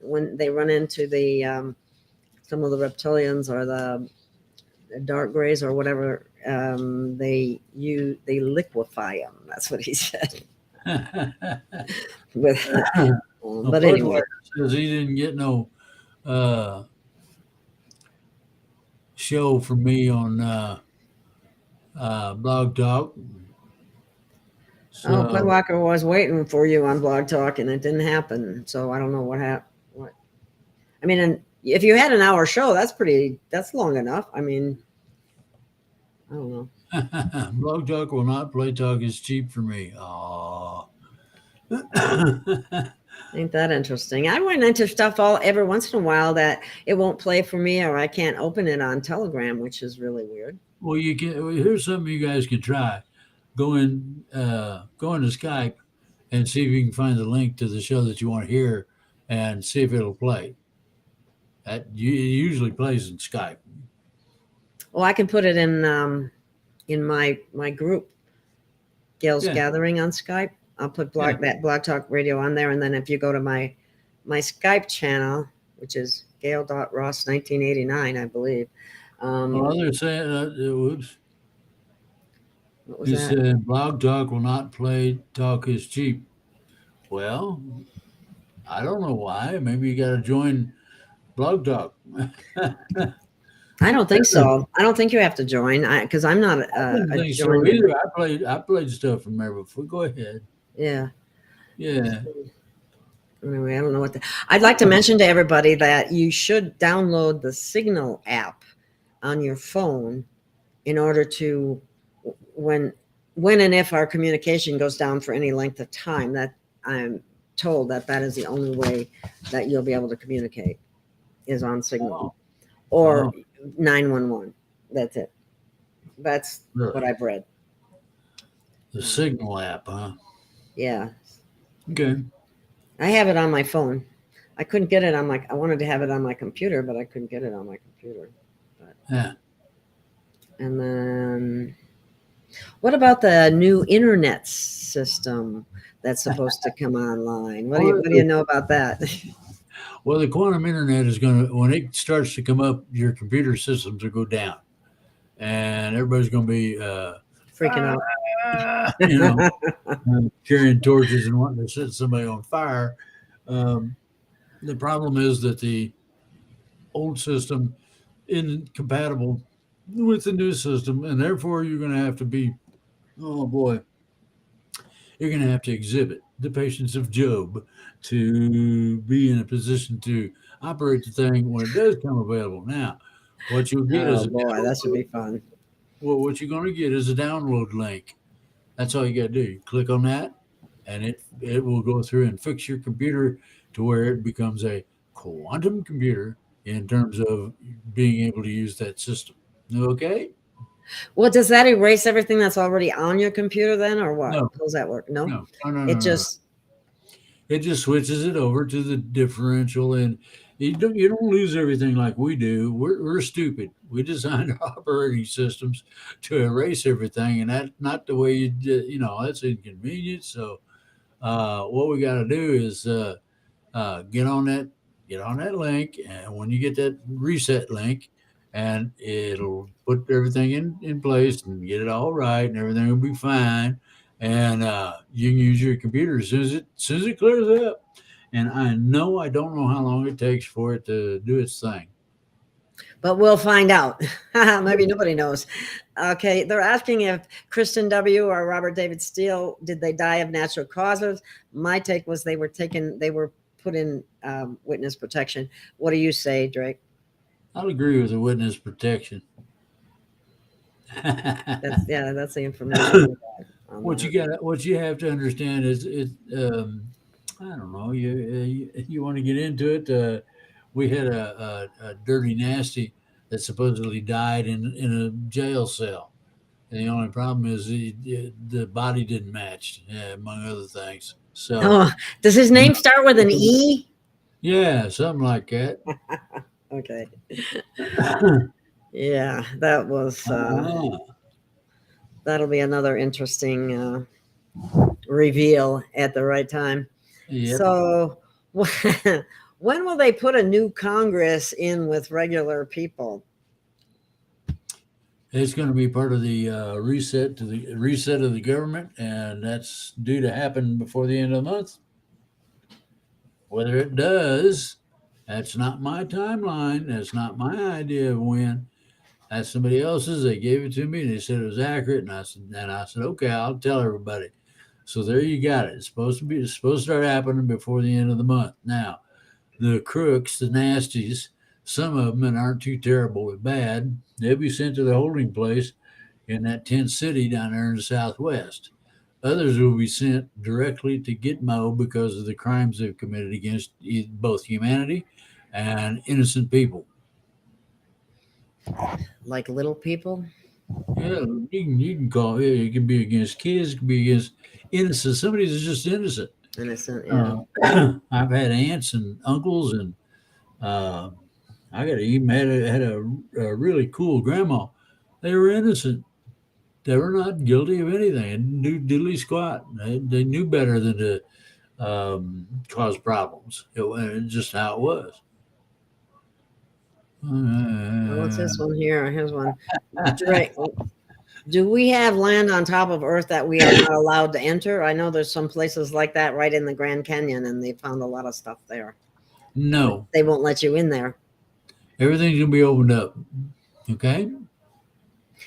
when they run into the some of the reptilians or the dark grays or whatever, they liquefy them. That's what he said. With, Well, but anyway, Pudweiser says he didn't get no uh, show from me on Blog Talk. oh, So, Pudwalker was waiting for you on Blog Talk, and it didn't happen. So I don't know what happened. What I mean, and if you had an hour show, that's long enough. I mean, I don't know. Blog Talk will not play talk is cheap for me. Aw. Ain't that interesting? I run into stuff every once in a while that it won't play for me, or I can't open it on Telegram, which is really weird. Well, here's something you guys can try. Go into Skype and see if you can find the link to the show that you want to hear, and see if it'll play. It usually plays in Skype. Well, I can put it in my group, Gail's Yeah, Gathering on Skype. I'll put yeah. that Blog Talk Radio on there, and then if you go to my Skype channel, which is Gail.Ross1989, I believe. Well, they're saying, whoops. What was He that? said, Blog Talk will not play talk is cheap. Well, I don't know why. Maybe you got to join Blog Talk. I don't think so. I don't think you have to join, because I'm not I didn't a think so join. either. I played stuff from there before. Go ahead. Yeah. Yeah. Anyway, I don't know I'd like to mention to everybody that you should download the Signal app on your phone in order to, when and if our communication goes down for any length of time, that I'm told that is the only way that you'll be able to communicate is on Signal or Oh, 911. That's it. That's what really? I've read. The Signal app, huh? Yeah. Okay. I have it on my phone. I couldn't get it on I wanted to have it on my computer, but I couldn't get it on my computer. Yeah. And then what about the new internet system that's supposed to come online? What do you know about that? Well, the quantum internet is going to, when it starts to come up, your computer systems will go down, and everybody's going to be, Freaking out. you know, carrying torches and wanting to set somebody on fire. The problem is that the old system isn't compatible with the new system, and therefore you're going to have to be, oh boy, you're going to have to exhibit the patience of Job to be in a position to operate the thing when it does come available. Now, what you'll get is Oh boy, that should be fun. what you're going to get is a download link. That's all you got to do. You click on that, and it will go through and fix your computer to where it becomes a quantum computer in terms of being able to use that system. Okay? Well, does that erase everything that's already on your computer then, or what? No, How does that work? No, no. it just, It just switches it over to the differential, and you don't lose everything like we do. We're stupid. We designed our operating systems to erase everything, and that's not the way that's inconvenient. So what we got to do is get on that Get on that link, and when you get that reset link, and it'll put everything in place and get it all right, and everything will be fine. And you can use your computer as soon as it clears up. And I don't know how long it takes for it to do its thing. But we'll find out. Maybe nobody knows. Okay, they're asking if Kristen W. or Robert David Steele, did they die of natural causes? My take was they were put in witness protection. What do you say, Drake? I'll agree with the witness protection. That's the information. What you have to understand is I don't know. You want to get into it? We had a dirty nasty that supposedly died in a jail cell. And the only problem is the body didn't match, among other things. So, Oh, does his name start with an E? yeah, something like that. Okay. Yeah, that was. That'll be another interesting reveal at the right time. Yep. So, when will they put a new Congress in with regular people? It's going to be part of the reset of the government, and that's due to happen before the end of the month. Whether it does, that's not my timeline. That's not my idea of when. That's somebody else's. They gave it to me, and they said it was accurate, and I said, okay, I'll tell everybody. So there you got it. It's supposed to start happening before the end of the month. Now, the crooks, the nasties, some of them that aren't too terrible but bad, they'll be sent to the holding place in that tent city down there in the Southwest. Others will be sent directly to Gitmo because of the crimes they've committed against both humanity and innocent people. Like little people? Yeah, you can call it. It can be against kids. It can be against innocent. Somebody that's just innocent. Innocent, yeah. I've had aunts and uncles, and I got even had a really cool grandma. They were innocent. They were not guilty of anything and knew diddly squat. They knew better than to cause problems. It's just how it was. What's this one here? Here's one. Drake, do we have land on top of Earth that we are not allowed to enter? I know there's some places like that right in the Grand Canyon, and they found a lot of stuff there. No. They won't let you in there. Everything's going to be opened up. Okay?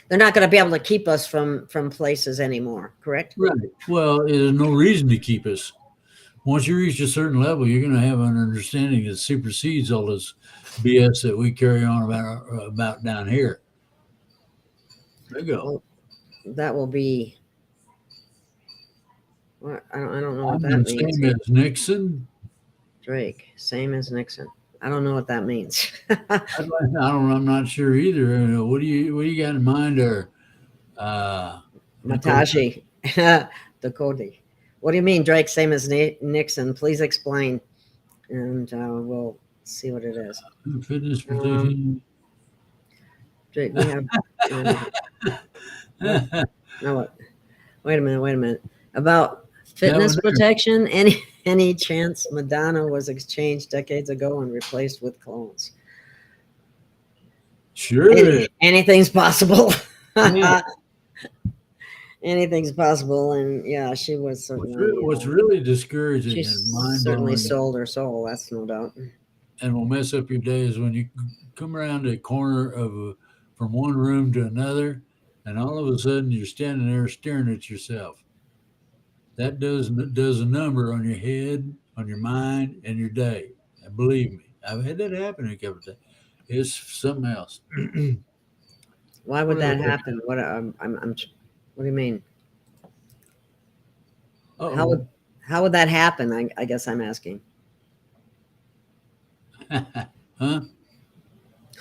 They're not going to be able to keep us from places anymore, correct? Right. Well, there's no reason to keep us. Once you reach a certain level, you're going to have an understanding that supersedes all this BS that we carry on about down here. There you go. Well, that will be. I don't know what that means. Same as Nixon. Drake, same as Nixon. I don't know what that means. I'm not sure either. What do you got in mind, or Matashi, Dakota? What do you mean, Drake? Same as Nixon? Please explain, and we'll see what it is. Fitness protection. Drake, we have. No, what? Wait a minute. About fitness protection. Any chance Madonna was exchanged decades ago and replaced with clones? Sure. Anything's possible. Yeah. Anything's possible, and yeah, she was certainly. What's really discouraging she and mind certainly sold her soul. That's no doubt. And will mess up your day is when you come around a corner from one room to another, and all of a sudden you're standing there staring at yourself. That does a number on your head, on your mind, and your day. And believe me, I've had that happen a couple of times. It's something else. Why would that happen? What what do you mean? Uh-oh. How would that happen? I guess I'm asking. Huh?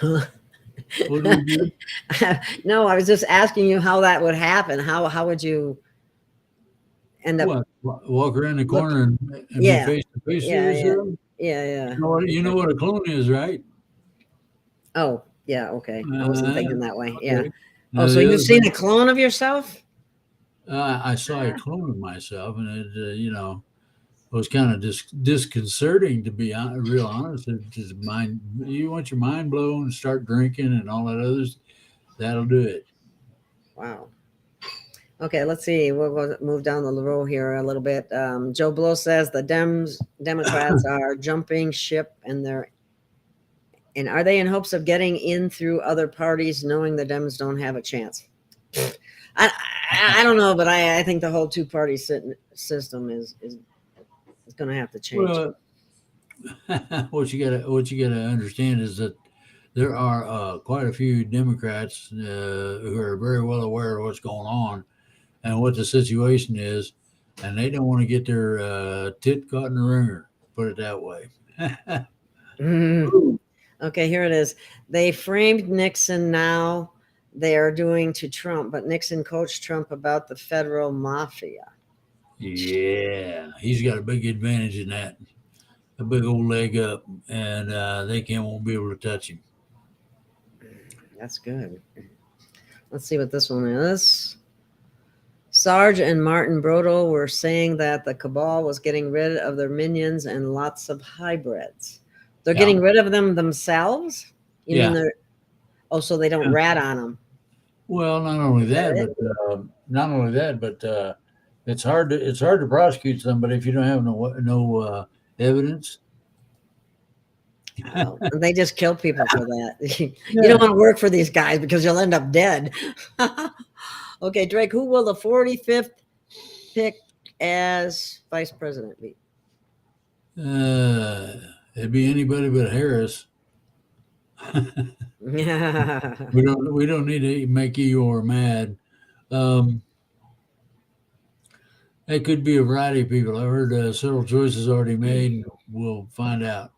What do we do? No, I was just asking you how that would happen. How would you end up? Walk around the corner and be face to face with yourself? Yeah. You know what a clone is, right? Oh, yeah. Okay. I wasn't thinking that way. Yeah. Okay. Oh, so you've seen a clone of yourself? I saw a clone of myself, and was kind of disconcerting, to be real honest. It just you want your mind blown, start drinking and all that others, that'll do it. Wow. Okay, let's see. We'll move down the row here a little bit. Joe Blow says the Democrats are jumping ship, and are they in hopes of getting in through other parties, knowing the Dems don't have a chance? I don't know, but I think the whole two-party system is going to have to change. Well, what you gotta understand is that there are quite a few Democrats who are very well aware of what's going on and what the situation is, and they don't want to get their tit caught in the ringer. Put it that way. Okay, here it is. They framed Nixon. Now they are doing to Trump, but Nixon coached Trump about the federal mafia. Yeah, he's got a big advantage in that. A big old leg up, and they won't be able to touch him. That's good. Let's see what this one is. Sarge and Martin Brodel were saying that the cabal was getting rid of their minions and lots of hybrids. They're getting rid of them themselves? You mean they're... Oh, so they don't rat on them. Well, not only that, but it's hard to prosecute somebody if you don't have no evidence. Well, they just kill people for that. You don't want to work for these guys because you'll end up dead. Okay, Drake, who will the 45th pick as vice president be? It'd be anybody but Harris. We don't need to make Eeyore mad. It could be a variety of people. I've heard several choices already made. We'll find out.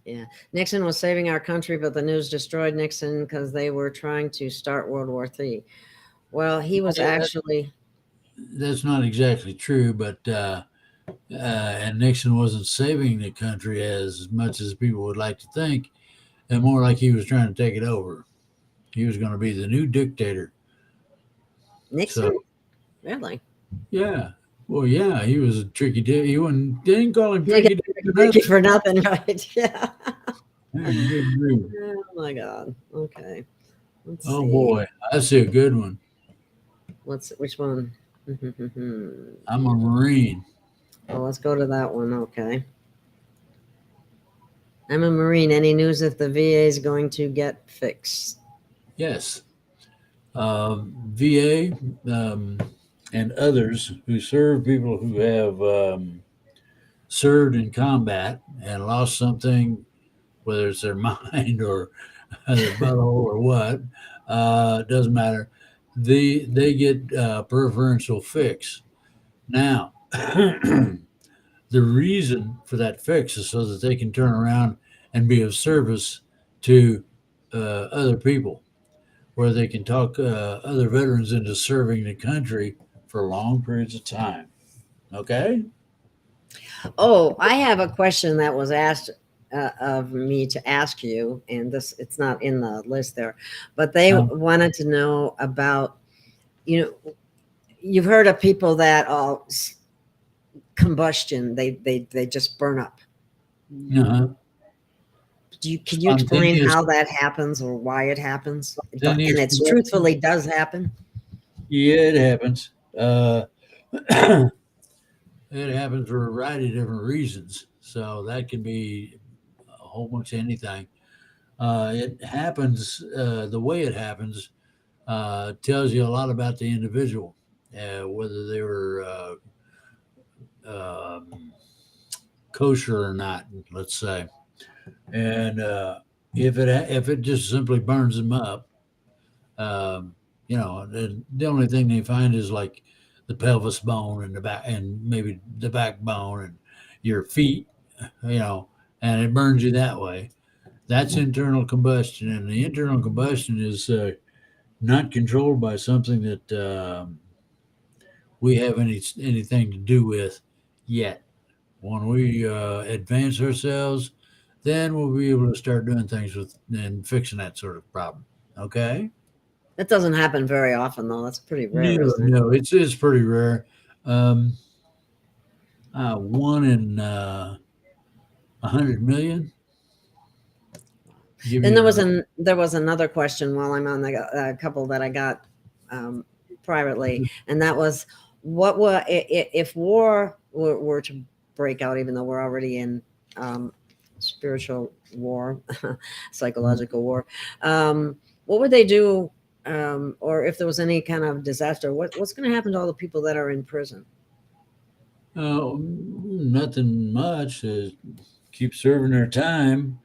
Yeah, Nixon was saving our country, but the news destroyed Nixon because they were trying to start World War III. Well, he was actually... That's not exactly true, but and Nixon wasn't saving the country as much as people would like to think, and more like he was trying to take it over. He was going to be the new dictator. Nixon? So, really? Yeah. Well, yeah, he was a tricky dude. Didn't call him tricky for nothing, right? Yeah. Oh my God. Okay. Let's see. Boy, I see a good one. Which one? I'm a Marine. Oh, let's go to that one. Okay. I'm a Marine. Any news if the VA is going to get fixed? Yes. VA and others who serve people who have served in combat and lost something, whether it's their mind or their butthole or what, doesn't matter. They get preferential fix. Now, the reason for that fix is so that they can turn around and be of service to other people, where they can talk other veterans into serving the country for long periods of time. Okay? Oh, I have a question that was asked of me to ask you, and it's not in the list there, but they wanted to know about, you've heard of people that combustion, they just burn up. Uh-huh. Can you explain how that happens or why it happens? And it truthfully does happen. Yeah, it happens. It happens for a variety of different reasons. So that can be a whole bunch of anything. It happens, the way it happens tells you a lot about the individual, whether they were kosher or not, let's say. And if it just simply burns them up, the only thing they find is like the pelvis bone and the back, and maybe the backbone and your feet, and it burns you that way. That's internal combustion, and the internal combustion is not controlled by something that we have anything to do with yet. When we advance ourselves, then we'll be able to start doing things with and fixing that sort of problem. Okay. That doesn't happen very often, though. That's pretty rare. No, it's pretty rare. 1 in 100 million. Give Then you there was another question while I'm on the couple that I got privately, and that was, what were if war were to break out, even though we're already in spiritual war, psychological war, what would they do, or if there was any kind of disaster, what's going to happen to all the people that are in prison? nothing much. Keep serving their time.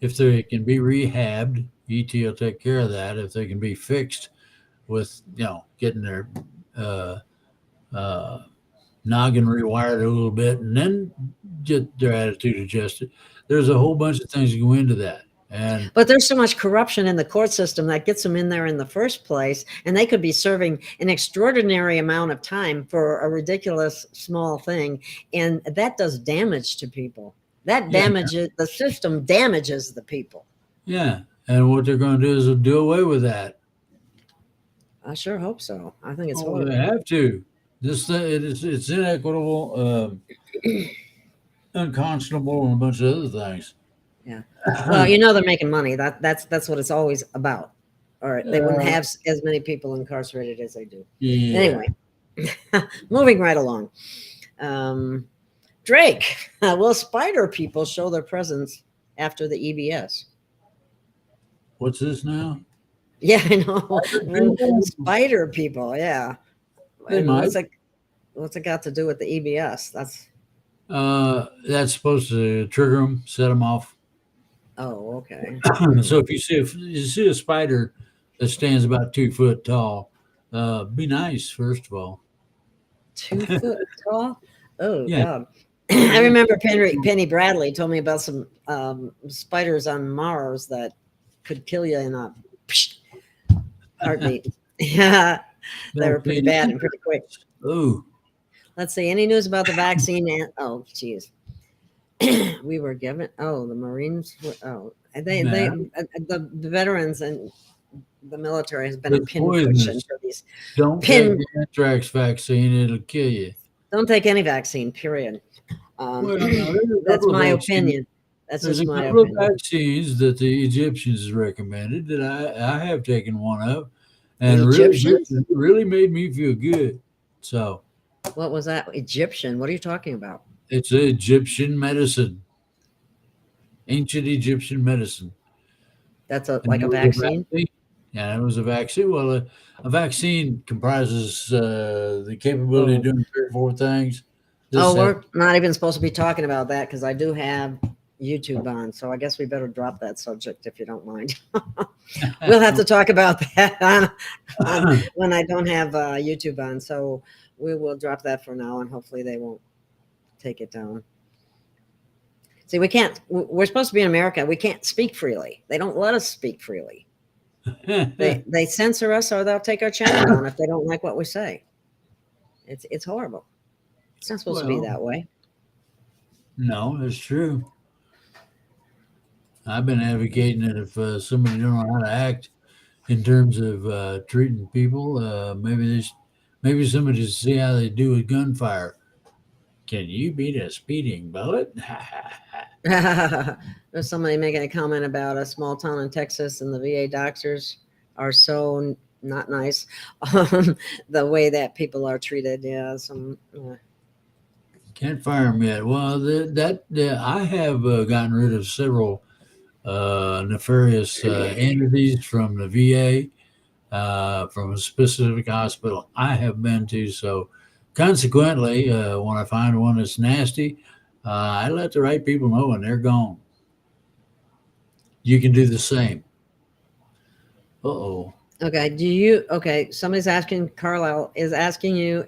If they can be rehabbed, ET will take care of that. If they can be fixed with, getting their uh, uh, noggin rewired a little bit, and then get their attitude adjusted. There's a whole bunch of things that go into that, and But there's so much corruption in the court system that gets them in there in the first place, and they could be serving an extraordinary amount of time for a ridiculous small thing, and that does damage to people. That yeah, damages the system, damages the people. yeah. And what they're going to do is do away with that. I sure hope so. I think it's Oh, they horrible. have to. This it's inequitable, unconscionable, and a bunch of other things. Yeah. Well, you know they're making money. That's what it's always about. Or they wouldn't Uh, have as many people incarcerated as they do. yeah. Anyway, moving right along. Um, Drake, will spider people show their presence after the EBS? What's this now? Yeah, I know. People? Spider people, yeah. They And might. what's it got to do with the EBS? That's supposed to trigger them, set them off. Oh, okay. So if you see a spider that stands about 2 foot tall, be nice first of all. 2 foot tall? Oh Yeah. God. I remember Penny Bradley told me about some spiders on Mars that could kill you in a heartbeat. Yeah, they were pretty bad and pretty quick. Oh, Let's see. Any news about the vaccine? Oh, geez. We were given. Oh, the Marines. The veterans and the military has been a it's pinprick poisonous. for these. Don't take the anthrax vaccine; it'll kill you. Don't take any vaccine. Period. Well, now, there's a That's couple of my vaccines- opinion. That's There's just a my couple of opinion. vaccines that the Egyptians recommended that I have taken one of, and The really, Egyptians? really made me feel good. So What was that? Egyptian? What are you talking about? it's Egyptian medicine, ancient Egyptian medicine. That's And like it a was vaccine? Yeah, it was a vaccine. Well, a vaccine comprises the capability of doing 3 or 4 things. Oh, we're not even supposed to be talking about that because I do have YouTube on. So I guess we better drop that subject if you don't mind. We'll have to talk about that when I don't have YouTube on. So we will drop that for now, and hopefully they won't take it down. See, we're supposed to be in America. We can't speak freely. They don't let us speak freely. They censor us, or they'll take our channel down if they don't like what we say. It's horrible. It's not supposed to be that way. No, it's true. I've been advocating that if somebody don't know how to act in terms of treating people, maybe somebody should see how they do with gunfire. Can you beat a speeding bullet? There's somebody making a comment about a small town in Texas, and the VA doctors are so not nice. The way that people are treated. Yeah, Can't fire them yet. Well, I have gotten rid of several nefarious entities from the VA, from a specific hospital I have been to. So, consequently, when I find one that's nasty, I let the right people know, and they're gone. You can do the same. Uh-oh. Okay. Somebody's asking, Carlisle is asking you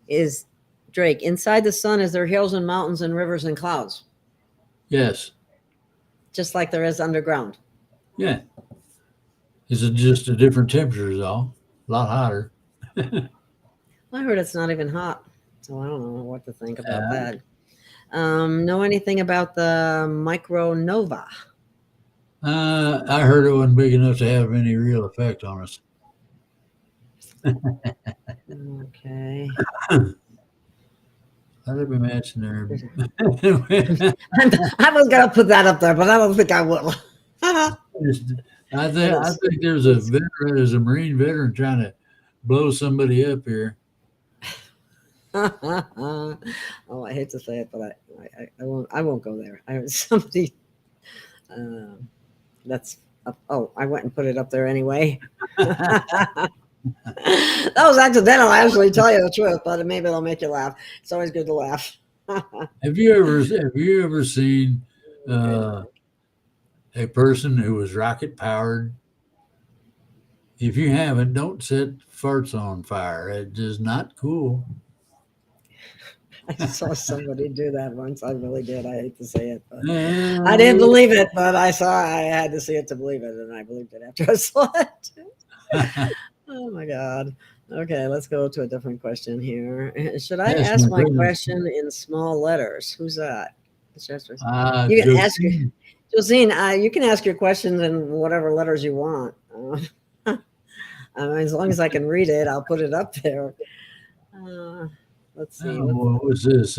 is Drake, inside the sun, is there hills and mountains and rivers and clouds? Yes. Just like there is underground. Yeah. Is it just a different temperature is all? A lot hotter. I heard it's not even hot, so I don't know what to think about that. Know anything about the micronova? I heard it wasn't big enough to have any real effect on us. Okay. That'd be matching there. I was gonna put that up there, but I don't think I will. I think there's a Marine veteran trying to blow somebody up here. Oh, I hate to say it, but I won't go there. Somebody that's up, oh, I went and put it up there anyway. That was accidental. I actually tell you the truth, but maybe it'll make you laugh. It's always good to laugh. Have you ever seen a person who was rocket powered? If you haven't, don't set farts on fire. It is not cool. I saw somebody do that once. I really did. I hate to say it, but And I didn't believe it. But I had to see it to believe it, and I believed it after I saw it. Oh my God. Okay, let's go to a different question here. Should I Yes, ask my my goodness. question in small letters? Who's that? You can ask Josephine, Josine. You can ask your questions in whatever letters you want. I mean, as long as I can read it, I'll put it up there. Let's see. what's this?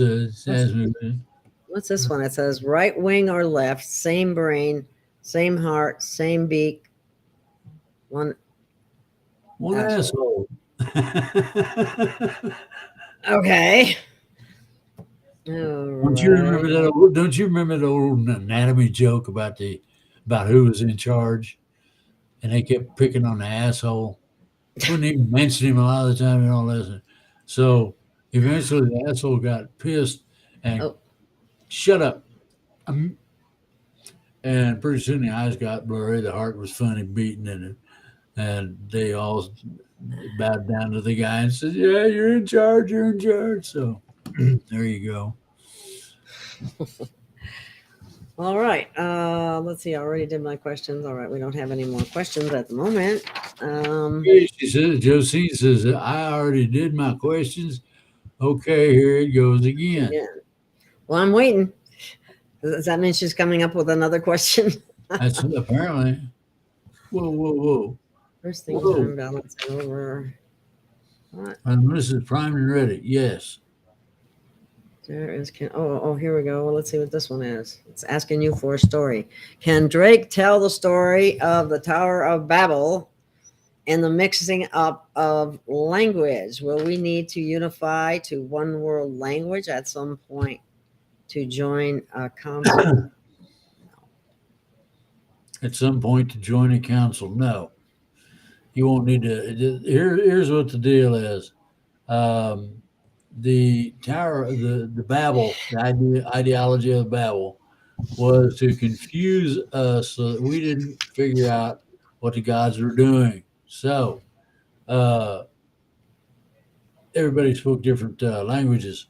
What's this one? It says right wing or left, same brain, same heart, same beak. One. Asshole. Okay. Don't you remember that? Don't you remember the old anatomy joke about who was in charge, and they kept picking on the asshole? Wouldn't even mention him a lot of the time and all this. So eventually, the asshole got pissed and Oh. shut up. And pretty soon the eyes got blurry, the heart was funny beating in it, and they all bowed down to the guy and said, "Yeah, you're in charge. You're in charge." So there you go. All right. Let's see. I already did my questions. All right. We don't have any more questions at the moment. Okay, she says, Josie says, I already did my questions. Okay, here it goes again. Yeah. Well, I'm waiting. Does that mean she's coming up with another question? That's apparently. Whoa. First thing time balancing over. What? And this is primed and ready. Yes. There is here we go. Well, let's see what this one is. It's asking you for a story. Can Drake tell the story of the Tower of Babel and the mixing up of language? Will we need to unify to one world language at some point to join a council? At some point to join a council? No. You won't need to. Here's what the deal is. The Tower, the Babel, the ideology of Babel was to confuse us so that we didn't figure out what the gods were doing. So everybody spoke different languages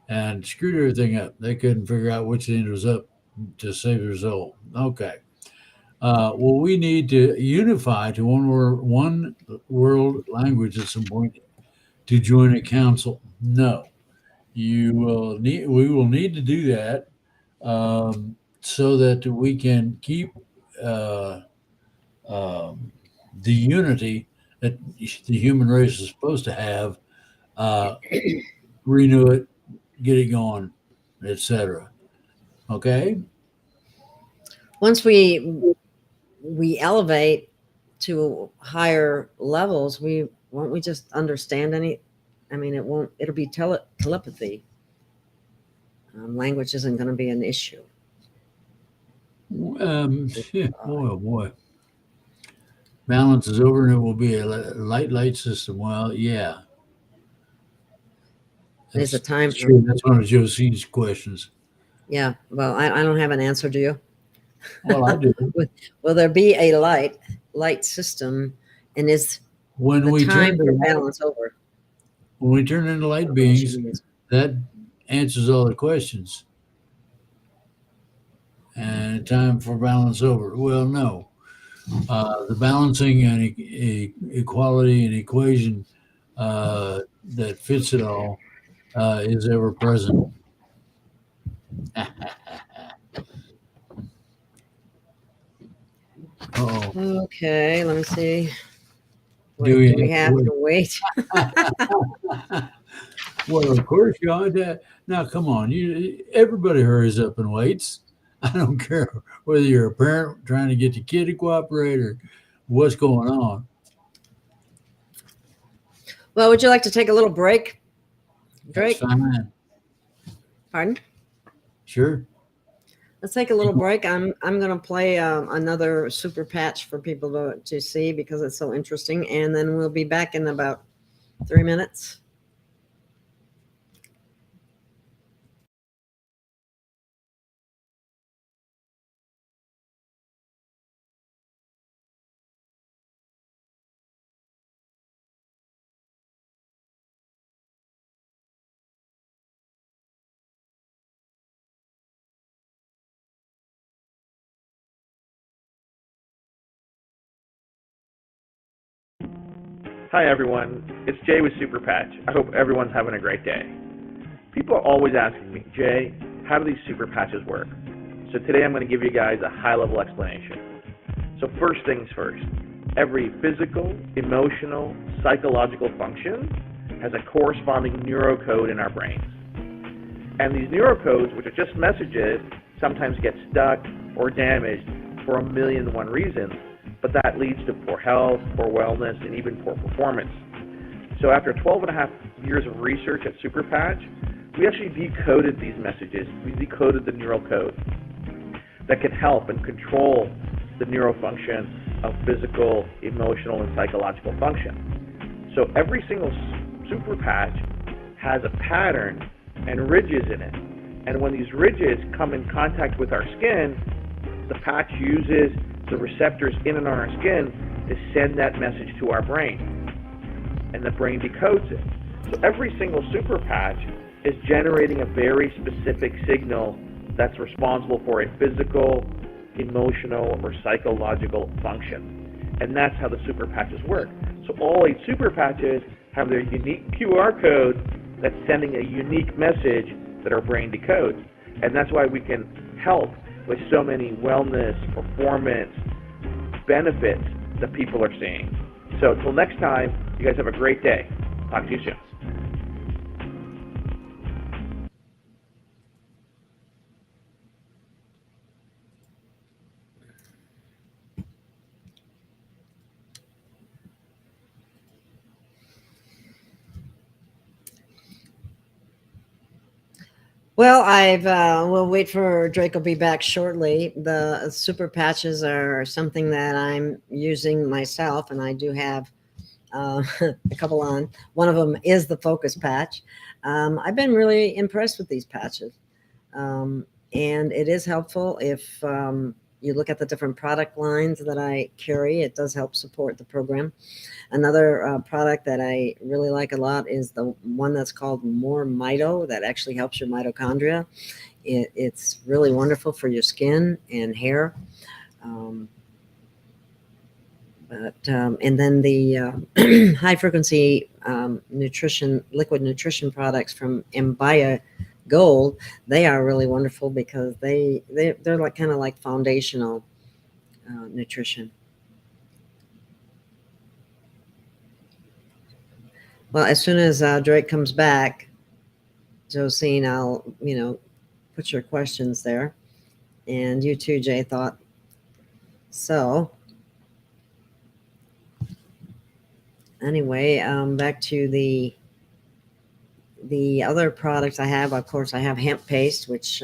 and screwed everything up. They couldn't figure out which end was up to save their soul. Okay. Well, we need to unify to one world language at some point to join a council. No, we will need to do that so that we can keep the unity that the human race is supposed to have, renew it, get it going, etc. Okay. Once we elevate to higher levels, won't we just understand any? I mean, it'll be telepathy. Language isn't going to be an issue. Boy. Balance is over and it will be a light system. Well, yeah. There's a time. True. That's one of Josie's questions. Yeah. Well, I don't have an answer. Do you? Well, I do. Will there be a light system, and is when we time turn for balance over? When we turn into light beings, that answers all the questions. And time for balance over. Well, no. The balancing and equality and equation that fits it all is ever present. Okay, let me see. Do we Do we have have to wait? to? Well, of course, you ought to. Now, come on, everybody hurries up and waits. I don't care whether you're a parent trying to get the kid to cooperate or what's going on. Well, would you like to take a little break, That's Drake? fine. Pardon? Sure. Let's take a little break. I'm going to play another super patch for people to see because it's so interesting, and then we'll be back in about 3 minutes. Hi everyone, it's Jay with Super Patch. I hope everyone's having a great day. People are always asking me, Jay, how do these super patches work? So today I'm going to give you guys a high-level explanation. So first things first, every physical, emotional, psychological function has a corresponding neurocode in our brains. And these neurocodes, which are just messages, sometimes get stuck or damaged for a million and one reasons, but that leads to poor health, poor wellness, and even poor performance. So after 12 and a half years of research at Super Patch, we actually decoded these messages. We decoded the neural code that can help and control the neurofunction of physical, emotional, and psychological function. So every single Super Patch has a pattern and ridges in it. And when these ridges come in contact with our skin, the patch uses the receptors in and on our skin to send that message to our brain, and the brain decodes it. So every single super patch is generating a very specific signal that's responsible for a physical, emotional, or psychological function. And that's how the super patches work. So all 8 super patches have their unique QR code that's sending a unique message that our brain decodes. And that's why we can help with so many wellness, performance benefits that people are seeing. So until next time, you guys have a great day. Talk to you soon. Well, we'll wait for Drake will be back shortly. The super patches are something that I'm using myself, and I do have a couple on. One of them is the focus patch. I've been really impressed with these patches, and it is helpful if you look at the different product lines that I carry. It does help support the program. Another product that I really like a lot is the one that's called More Mito, that actually helps your mitochondria. It's really wonderful for your skin and hair. And then the high frequency nutrition, liquid nutrition products from Mbaya Gold, they are really wonderful because they're like kind of like foundational nutrition. Well, as soon as Drake comes back, Josine, I'll put your questions there, and you too, Jay. Thought so. Anyway, back to the other products I have. Of course, I have hemp paste, which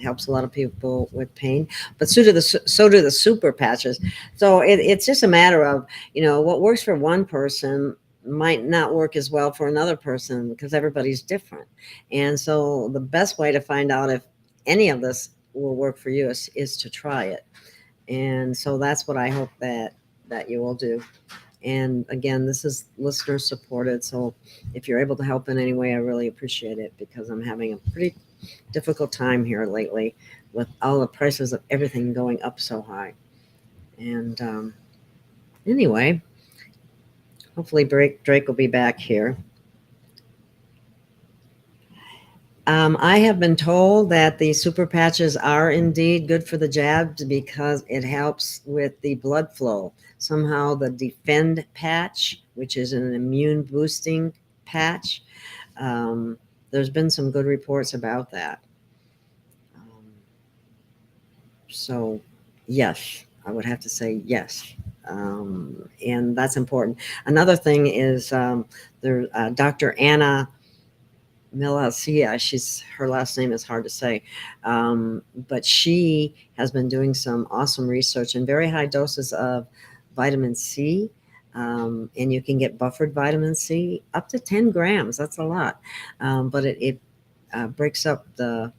helps a lot of people with pain. But so do the super patches. So it's just a matter of what works for one person might not work as well for another person because everybody's different. And so the best way to find out if any of this will work for you is to try it. And so that's what I hope that you will do. And again, this is listener supported. So if you're able to help in any way, I really appreciate it because I'm having a pretty difficult time here lately with all the prices of everything going up so high. And anyway, hopefully Drake will be back here. I have been told that the super patches are indeed good for the jabs because it helps with the blood flow. Somehow the defend patch which is an immune boosting patch. There's been some good reports about that. So, yes, I would have to say yes. And that's important. Another thing is Dr. Anna Milasia. Her last name is hard to say, but she has been doing some awesome research in very high doses of vitamin C. And you can get buffered vitamin C up to 10 grams. That's a lot. But it breaks up the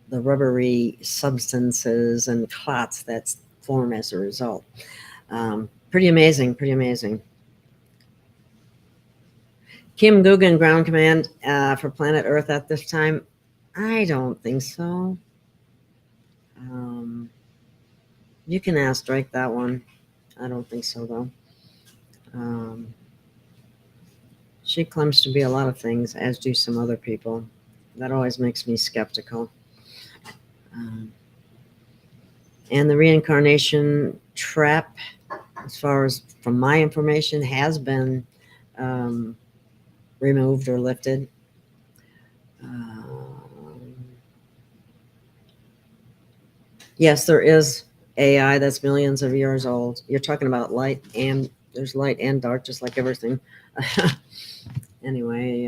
rubbery substances and clots that form as a result. Pretty amazing, pretty amazing. Kim Guggen, ground command for planet Earth at this time? I don't think so. You can ask Drake that one. I don't think so, though. She claims to be a lot of things, as do some other people. That always makes me skeptical. And the reincarnation trap, as far as from my information, has been removed or lifted. Yes, there is AI that's millions of years old. You're talking about light, and there's light and dark, just like everything. Anyway,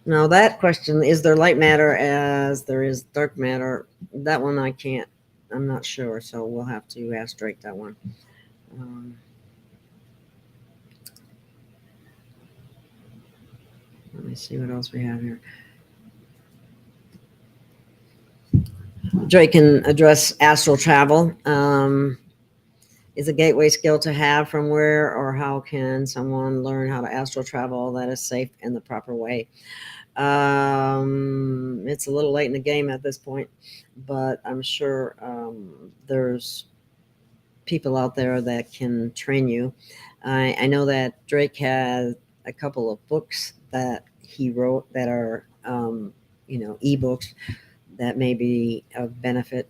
now that question, is there light matter as there is dark matter? That one I'm not sure, so we'll have to ask Drake that one. Let me see what else we have here. Drake can address astral travel. Is a gateway skill to have from where or how can someone learn how to astral travel that is safe in the proper way? It's a little late in the game at this point, but I'm sure there's people out there that can train you. I know that Drake has a couple of books that he wrote that are, ebooks that may be of benefit.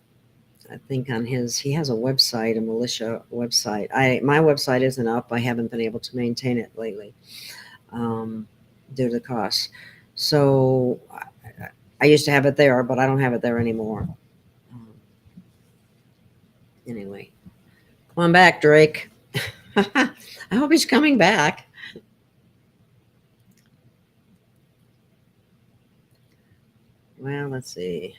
I think he has a website, a militia website. My website isn't up. I haven't been able to maintain it lately due to the cost. So I used to have it there, but I don't have it there anymore. Anyway, come on back, Drake. I hope he's coming back. Well, let's see.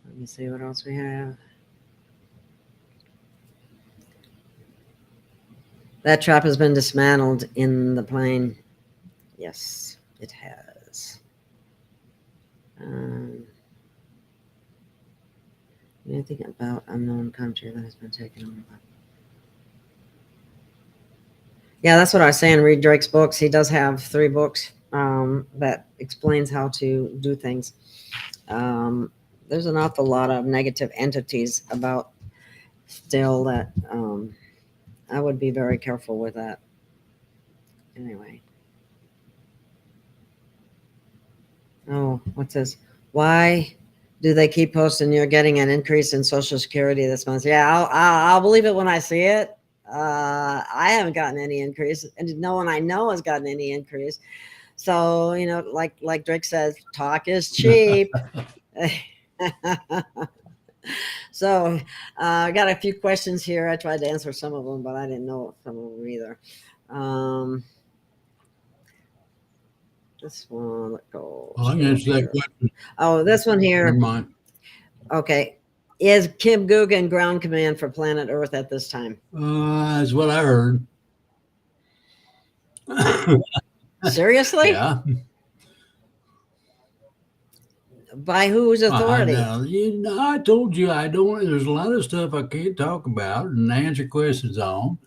Let me see what else we have. That trap has been dismantled in the plane. Yes, it has. Anything about unknown country that has been taken over. Yeah, that's what I was saying. Read Drake's books. He does have 3 books that explains how to do things. There's an awful lot of negative entities about still that I would be very careful with that. Anyway. Oh, what's this? Why do they keep posting you're getting an increase in Social Security this month? Yeah, I'll believe it when I see it. I haven't gotten any increase, and no one I know has gotten any increase. So, like Drake says, talk is cheap. So I got a few questions here. I tried to answer some of them, but I didn't know some of them either. This one, let's go. I can answer that question. Oh, this one here. Never mind. Okay. Is Kim Guggen ground command for planet Earth at this time? That's what I heard. Seriously? Yeah. By whose authority? I told you I don't. There's a lot of stuff I can't talk about and answer questions on.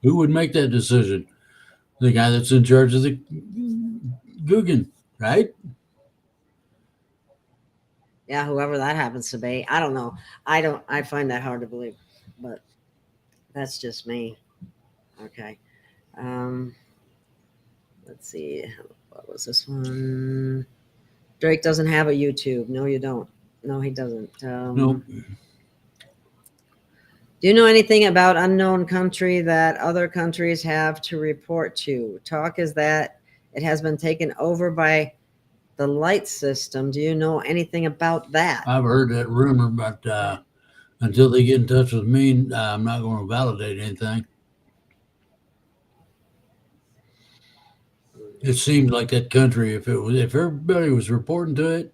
Who would make that decision? The guy that's in charge of the Guggen, right? Yeah, whoever that happens to be. I don't know. I find that hard to believe, but that's just me. Okay. Let's see. What was this one? Drake doesn't have a YouTube. No, you don't. No, he doesn't. Nope. Do you know anything about unknown country that other countries have to report to? Talk is that it has been taken over by the light system. Do you know anything about that? I've heard that rumor, but until they get in touch with me, I'm not going to validate anything. It seems like that country, if everybody was reporting to it,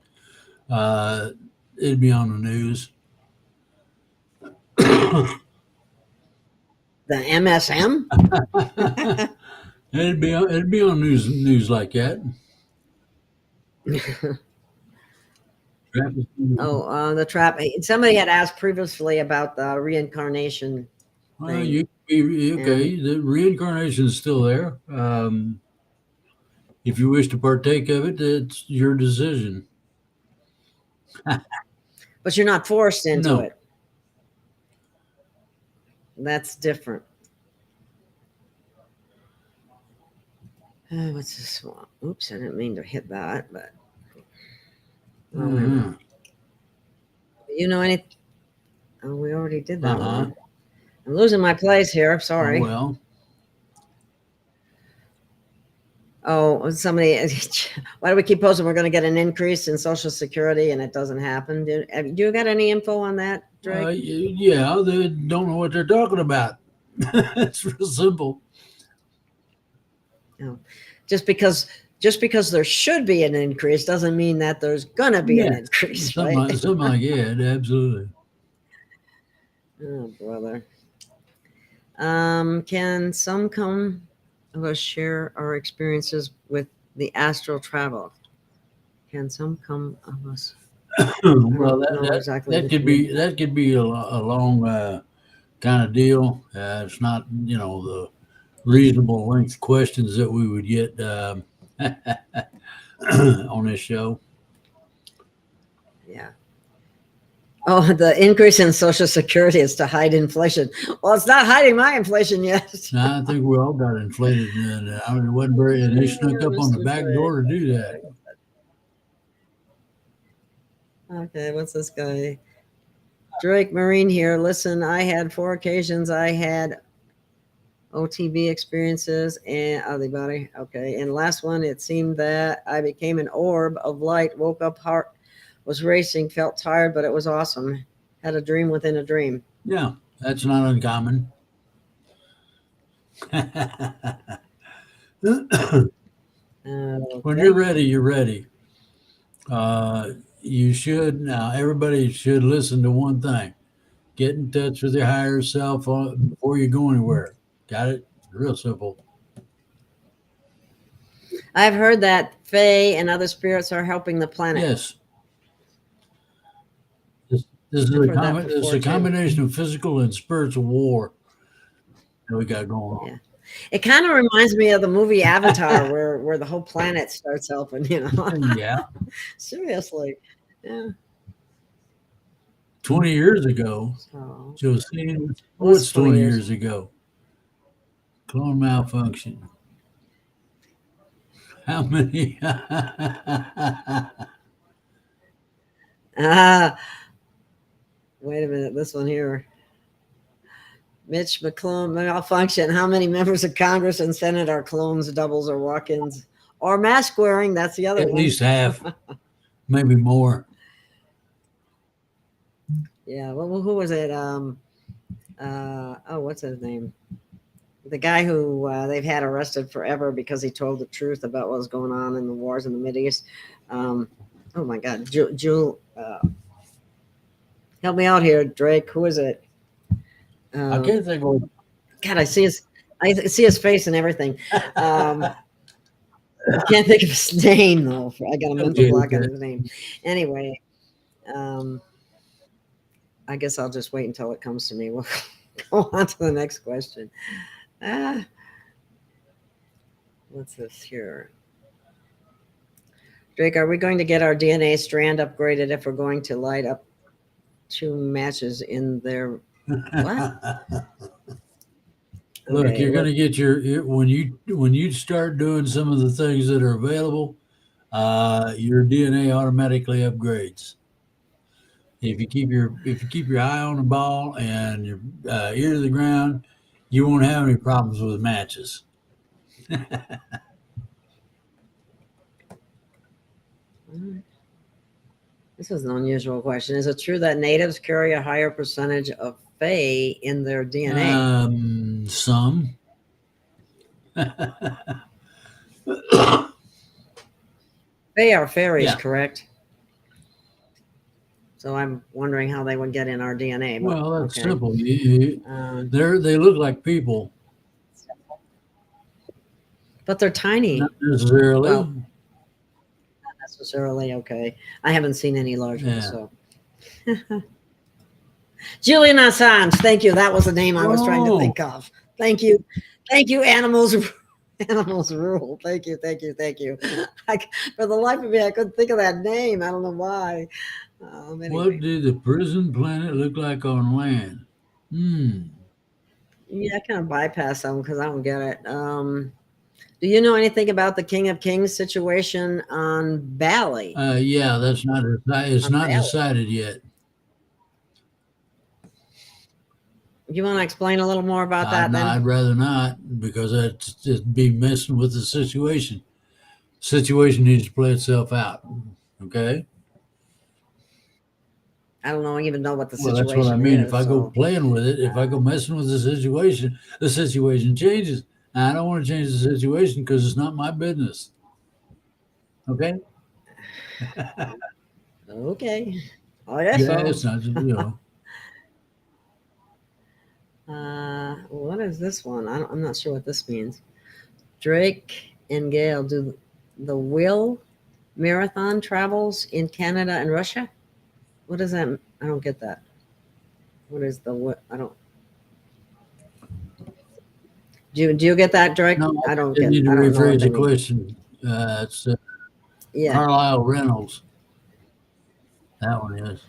it'd be on the news. The MSM? it'd be on news like that. The trap. Somebody had asked previously about the reincarnation. Well, you be okay. The reincarnation is still there. If you wish to partake of it, it's your decision. But you're not forced into No. it. That's different. What's this one? Oops, I didn't mean to hit that, but you know anything? Oh, we already did that one. I'm losing my place here. Sorry. Oh, well. Oh, somebody, why do we keep posting we're going to get an increase in Social Security and it doesn't happen? Do you got any info on that, Drake? Yeah, they don't know what they're talking about. It's real simple. No. Just because there should be an increase doesn't mean that there's going to be an increase, something right? something like that, absolutely. Oh, brother. Can some come of us share our experiences with the astral travel? Can some come of us? Well, that could be a long kind of deal. It's not, the reasonable length questions that we would get on this show. Yeah. Oh, the increase in Social Security is to hide inflation. Well, it's not hiding my inflation yet. No, I think we all got inflated, and it wasn't very. And they snuck up on the back door to do that. Okay, what's this guy? Drake Marine here. Listen, I had 4 occasions. I had OTB experiences and other body. Okay, and last one, it seemed that I became an orb of light. Woke up, heart was racing, felt tired, but it was awesome. Had a dream within a dream. Yeah, that's not uncommon. When you're ready, you're ready. You should now. Everybody should listen to one thing: get in touch with your higher self before you go anywhere. Got it? Real simple. I've heard that Fae and other spirits are helping the planet. Yes. This is a combination of physical and spiritual war that we got going on. Yeah. It kind of reminds me of the movie Avatar, where the whole planet starts helping, Yeah. Seriously. Yeah. 20 years ago, Josine, what's 20 years ago? Clone malfunction. How many? Wait a minute. This one here. Mitch McClone malfunction. How many members of Congress and Senate are clones, doubles, or walk-ins? Or mask wearing? That's the other one. At least half. Maybe more. Yeah. Well, who was it? What's his name? The guy who they've had arrested forever because he told the truth about what was going on in the wars in the Mideast. Oh my God, Jewel, help me out here, Drake. Who is it? I can't think of. God, I see his face and everything. I can't think of his name though. I got a mental block on his name. Anyway, I guess I'll just wait until it comes to me. We'll go on to the next question. What's this here? Drake, are we going to get our DNA strand upgraded if we're going to light up 2 matches in there? What? Look, Okay, you're going to get when you start doing some of the things that are available, your DNA automatically upgrades. If you keep your eye on the ball and your ear to the ground, you won't have any problems with matches. this was an unusual question. Is it true that natives carry a higher percentage of Fae in their DNA? Some. Fae are fairies, Yeah. correct? So I'm wondering how they would get in our DNA. But, Well, that's okay. simple. They look like people, But they're tiny. not necessarily. Well, not necessarily. Okay. I haven't seen any large ones. So. Julian Assange. Thank you. That was the name I was trying to think of. Thank you. Thank you, animals. Animals rule. Thank you. Thank you. Thank you. For the life of me, I couldn't think of that name. I don't know why. Anyway. What did the prison planet look like on land? Yeah, I kind of bypass that one because I don't get it. Do you know anything about the King of Kings situation on Bali? Yeah, that's not. It's not decided yet. You want to explain a little more about that? Then I'd rather not, because that's just be messing with the situation. Situation needs to play itself out. Okay. I don't even know what the situation is. Well, that's what I mean. If I go playing with it, if I go messing with the situation changes. Now, I don't want to change the situation because it's not my business. Okay. Okay. Oh, yes. Yeah, it's not. What is this one? I'm not sure what this means. Drake and Gail do the Will Marathon travels in Canada and Russia. What does that? I don't get that. What is the what? I don't. Do you get that, Drake? No, I don't you get. need to I don't rephrase the know what question. It's yeah. Carlisle Reynolds. That one is.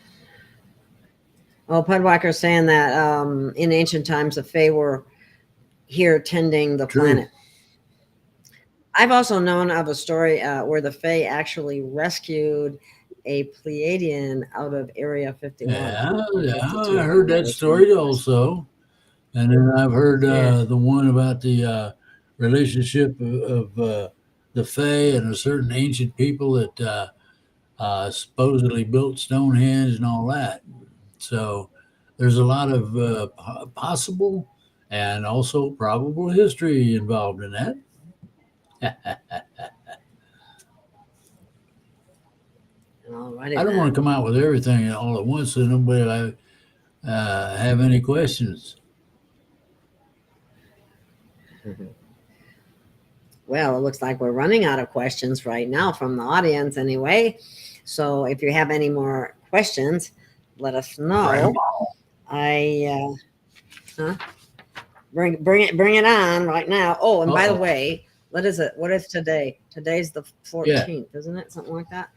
Oh, Pudwacker's saying that in ancient times the Fae were here tending the planet. I've also known of a story where the Fae actually rescued a Pleiadian out of Area 51. Yeah, I heard that story also. And then I've heard the one about the relationship of the Fae and a certain ancient people that supposedly built Stonehenge and all that. So there's a lot of possible and also probable history involved in that. I don't want to come out with everything all at once so nobody will have any questions. Well, it looks like we're running out of questions right now from the audience anyway. So if you have any more questions, let us know. Bring it on right now. Oh, and by the way, what is it? What is today? Today's the 14th, isn't it? Something like that.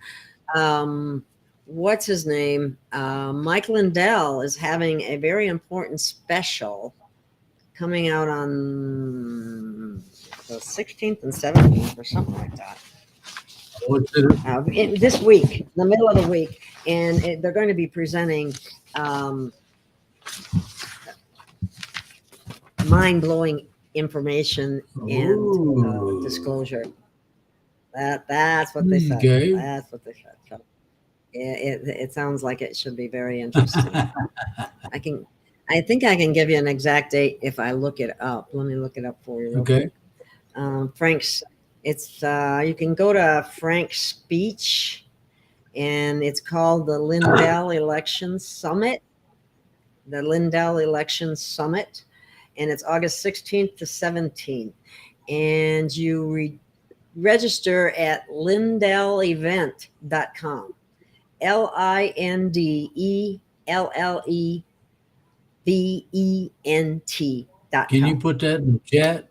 What's his name? Mike Lindell is having a very important special coming out on the 16th and 17th or something like that. This week, in the middle of the week, and they're going to be presenting mind-blowing information and disclosure. That's what they said. Okay. That's what they said. So it sounds like it should be very interesting. I think I can give you an exact date if I look it up. Let me look it up for you real quick. Frank's. It's you can go to Frank's speech, and it's called the Lindell Election Summit. The Lindell Election Summit, and it's August 16th to 17th. And you register at lindellevent.com. LINDELLEVENT.com. Can you put that in the chat?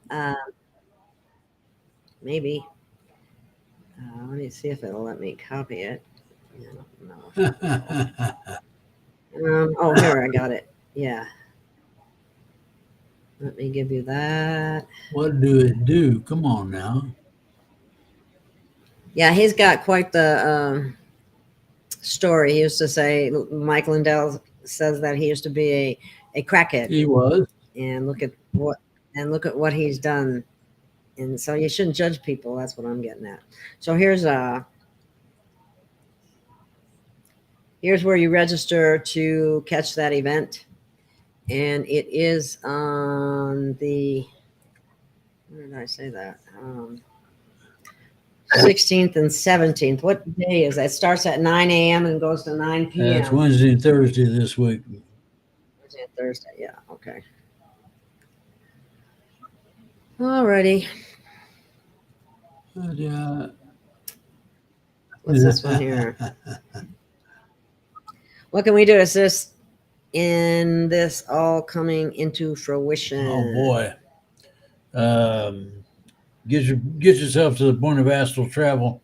Maybe. Let me see if it'll let me copy it. No. Oh, here, I got it. Yeah. Let me give you that. What do it do? Come on now. Yeah, he's got quite the story. He used to say, Mike Lindell says that he used to be a crackhead, He was. and look at what he's done. And so you shouldn't judge people. That's what I'm getting at. So here's where you register to catch that event, and it is on the, where did I say that? 16th and 17th. What day is that? It starts at 9 a.m. and goes to 9 p.m. It's Wednesday and Thursday this week. Wednesday and Thursday. Yeah. Okay. Alrighty. What's this one here? What can we do to assist in this all coming into fruition? Oh boy. Get yourself to the point of astral travel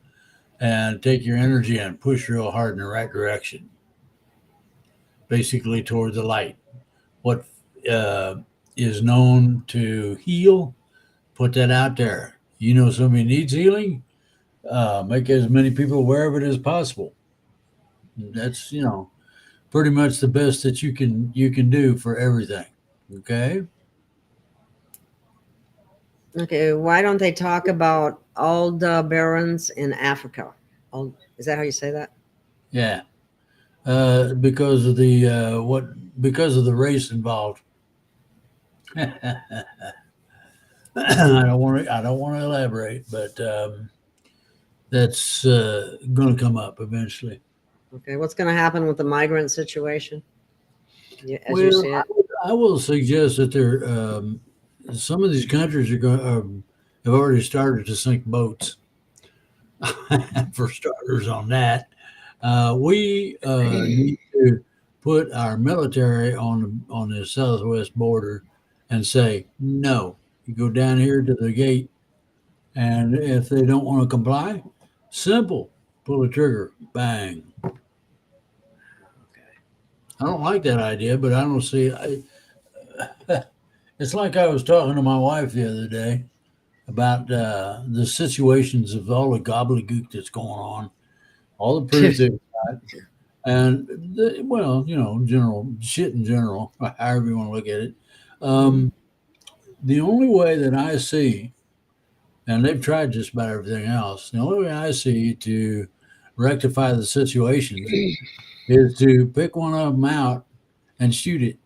and take your energy and push real hard in the right direction. Basically toward the light. What is known to heal, put that out there. You know somebody needs healing, make as many people aware of it as possible. That's, pretty much the best that you can do for everything. Okay. Okay, why don't they talk about Aldebarans in Africa? Is that how you say that? Yeah. Because of because of the race involved. I don't want to elaborate, but that's going to come up eventually. Okay, what's going to happen with the migrant situation? You see it? I will suggest that some of these countries have already started to sink boats. For starters, on that, we need to put our military on the southwest border and say no. You go down here to the gate, and if they don't want to comply, simple, pull the trigger, bang. I don't like that idea, but I don't see. It's like I was talking to my wife the other day about the situations of all the gobbledygook that's going on, all the proof they've got, and general shit in general, however you want to look at it. The only way that I see, and they've tried just about everything else, the only way I see to rectify the situation is to pick one of them out and shoot it.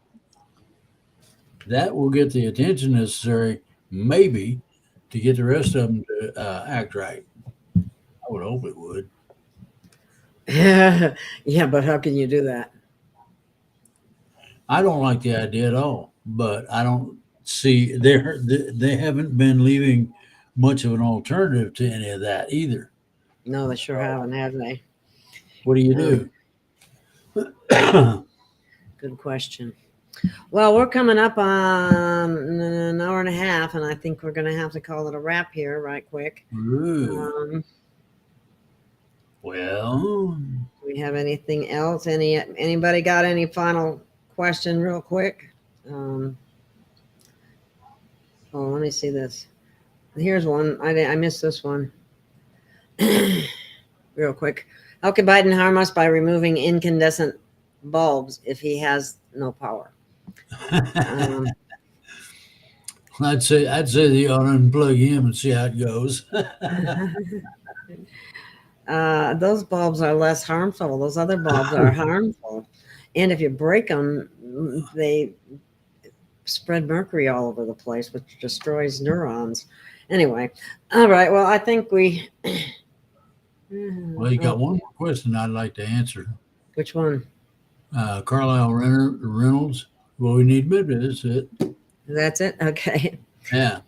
That will get the attention necessary, maybe, to get the rest of them to act right. I would hope it would. Yeah, but how can you do that? I don't like the idea at all, but I don't see they haven't been leaving much of an alternative to any of that either. No, they sure haven't, have they? What do you do? Good question. Well, we're coming up on an hour and a half, and I think we're going to have to call it a wrap here right quick. Well, do we have anything else? Anybody got any final question real quick? Let me see this. Here's one. I missed this one. Real quick. How can Biden harm us by removing incandescent bulbs if he has no power? I'd say they ought to unplug him and see how it goes. Those bulbs are less harmful. Those other bulbs are harmful. And if you break them, they spread mercury all over the place, which destroys neurons. Anyway, all right. Well, I think we... Well, you got one more question I'd like to answer. Which one? Carlisle Reynolds. Well, we need midwives. That's it. That's it? Okay. Yeah.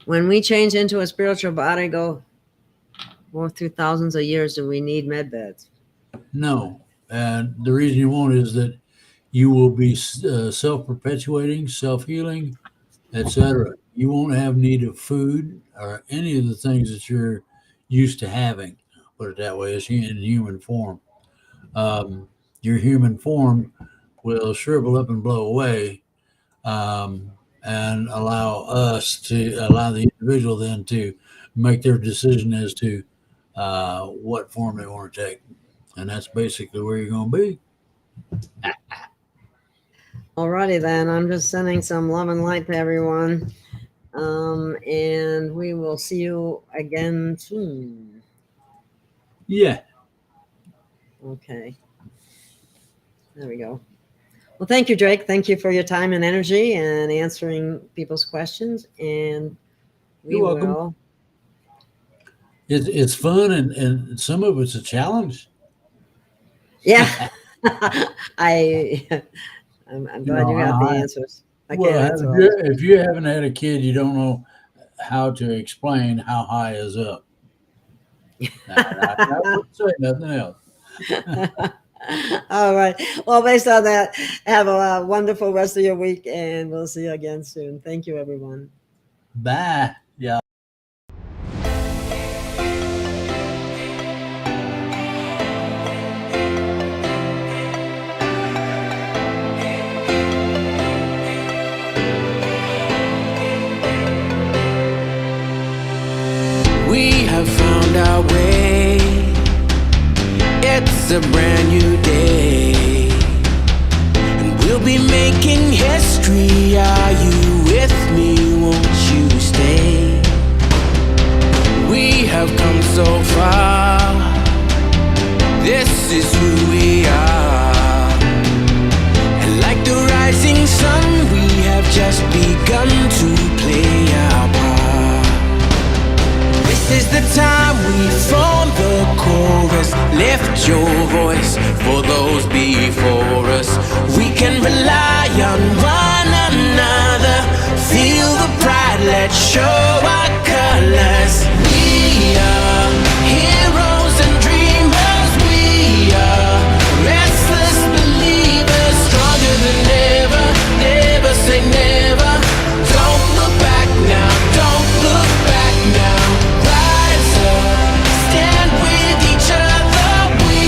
When we change into a spiritual body, go through thousands of years, do we need med beds? No. And the reason you won't is that you will be self-perpetuating, self-healing, etc. You won't have need of food or any of the things that you're used to having, put it that way, is in human form. Your human form will shrivel up and blow away and allow the individual then to make their decision as to what form they want to take. And that's basically where you're going to be. Alrighty then, I'm just sending some love and light to everyone. And we will see you again soon. Yeah. Okay. There we go. Well, thank you, Drake. Thank you for your time and energy and answering people's questions. And we You're welcome. will. It's fun, and some of it's a challenge. Yeah. I'm glad you got the answers. I can't answer all those if you haven't had a kid, you don't know how to explain how high is up. I wouldn't say nothing else. All right. Well, based on that, have a wonderful rest of your week, and we'll see you again soon. Thank you, everyone. Bye. Yeah. We have found our way. It's a brand new day, and we'll be making history. Are you with me? Won't you stay? We have come so far. This is who we are. And like the rising sun, we have just begun to play our part. This is the time we form the chorus. Lift your voice for those before us. We can rely on one another. Feel the pride, let's show our colors. We are heroes and dreamers. We are restless believers. Stronger than ever, never say never. Don't look back now, don't look back now. Stand with each other. We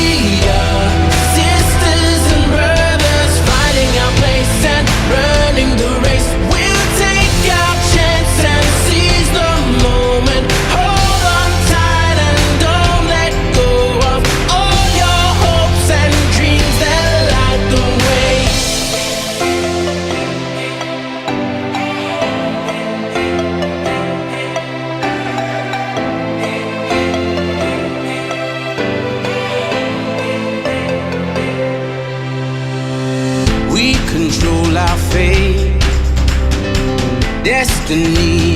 are sisters and brothers, finding our place and running the race. We'll take our chance and seize the moment. Hold on tight and don't let go of all your hopes and dreams that light the way. We control our fate. Destiny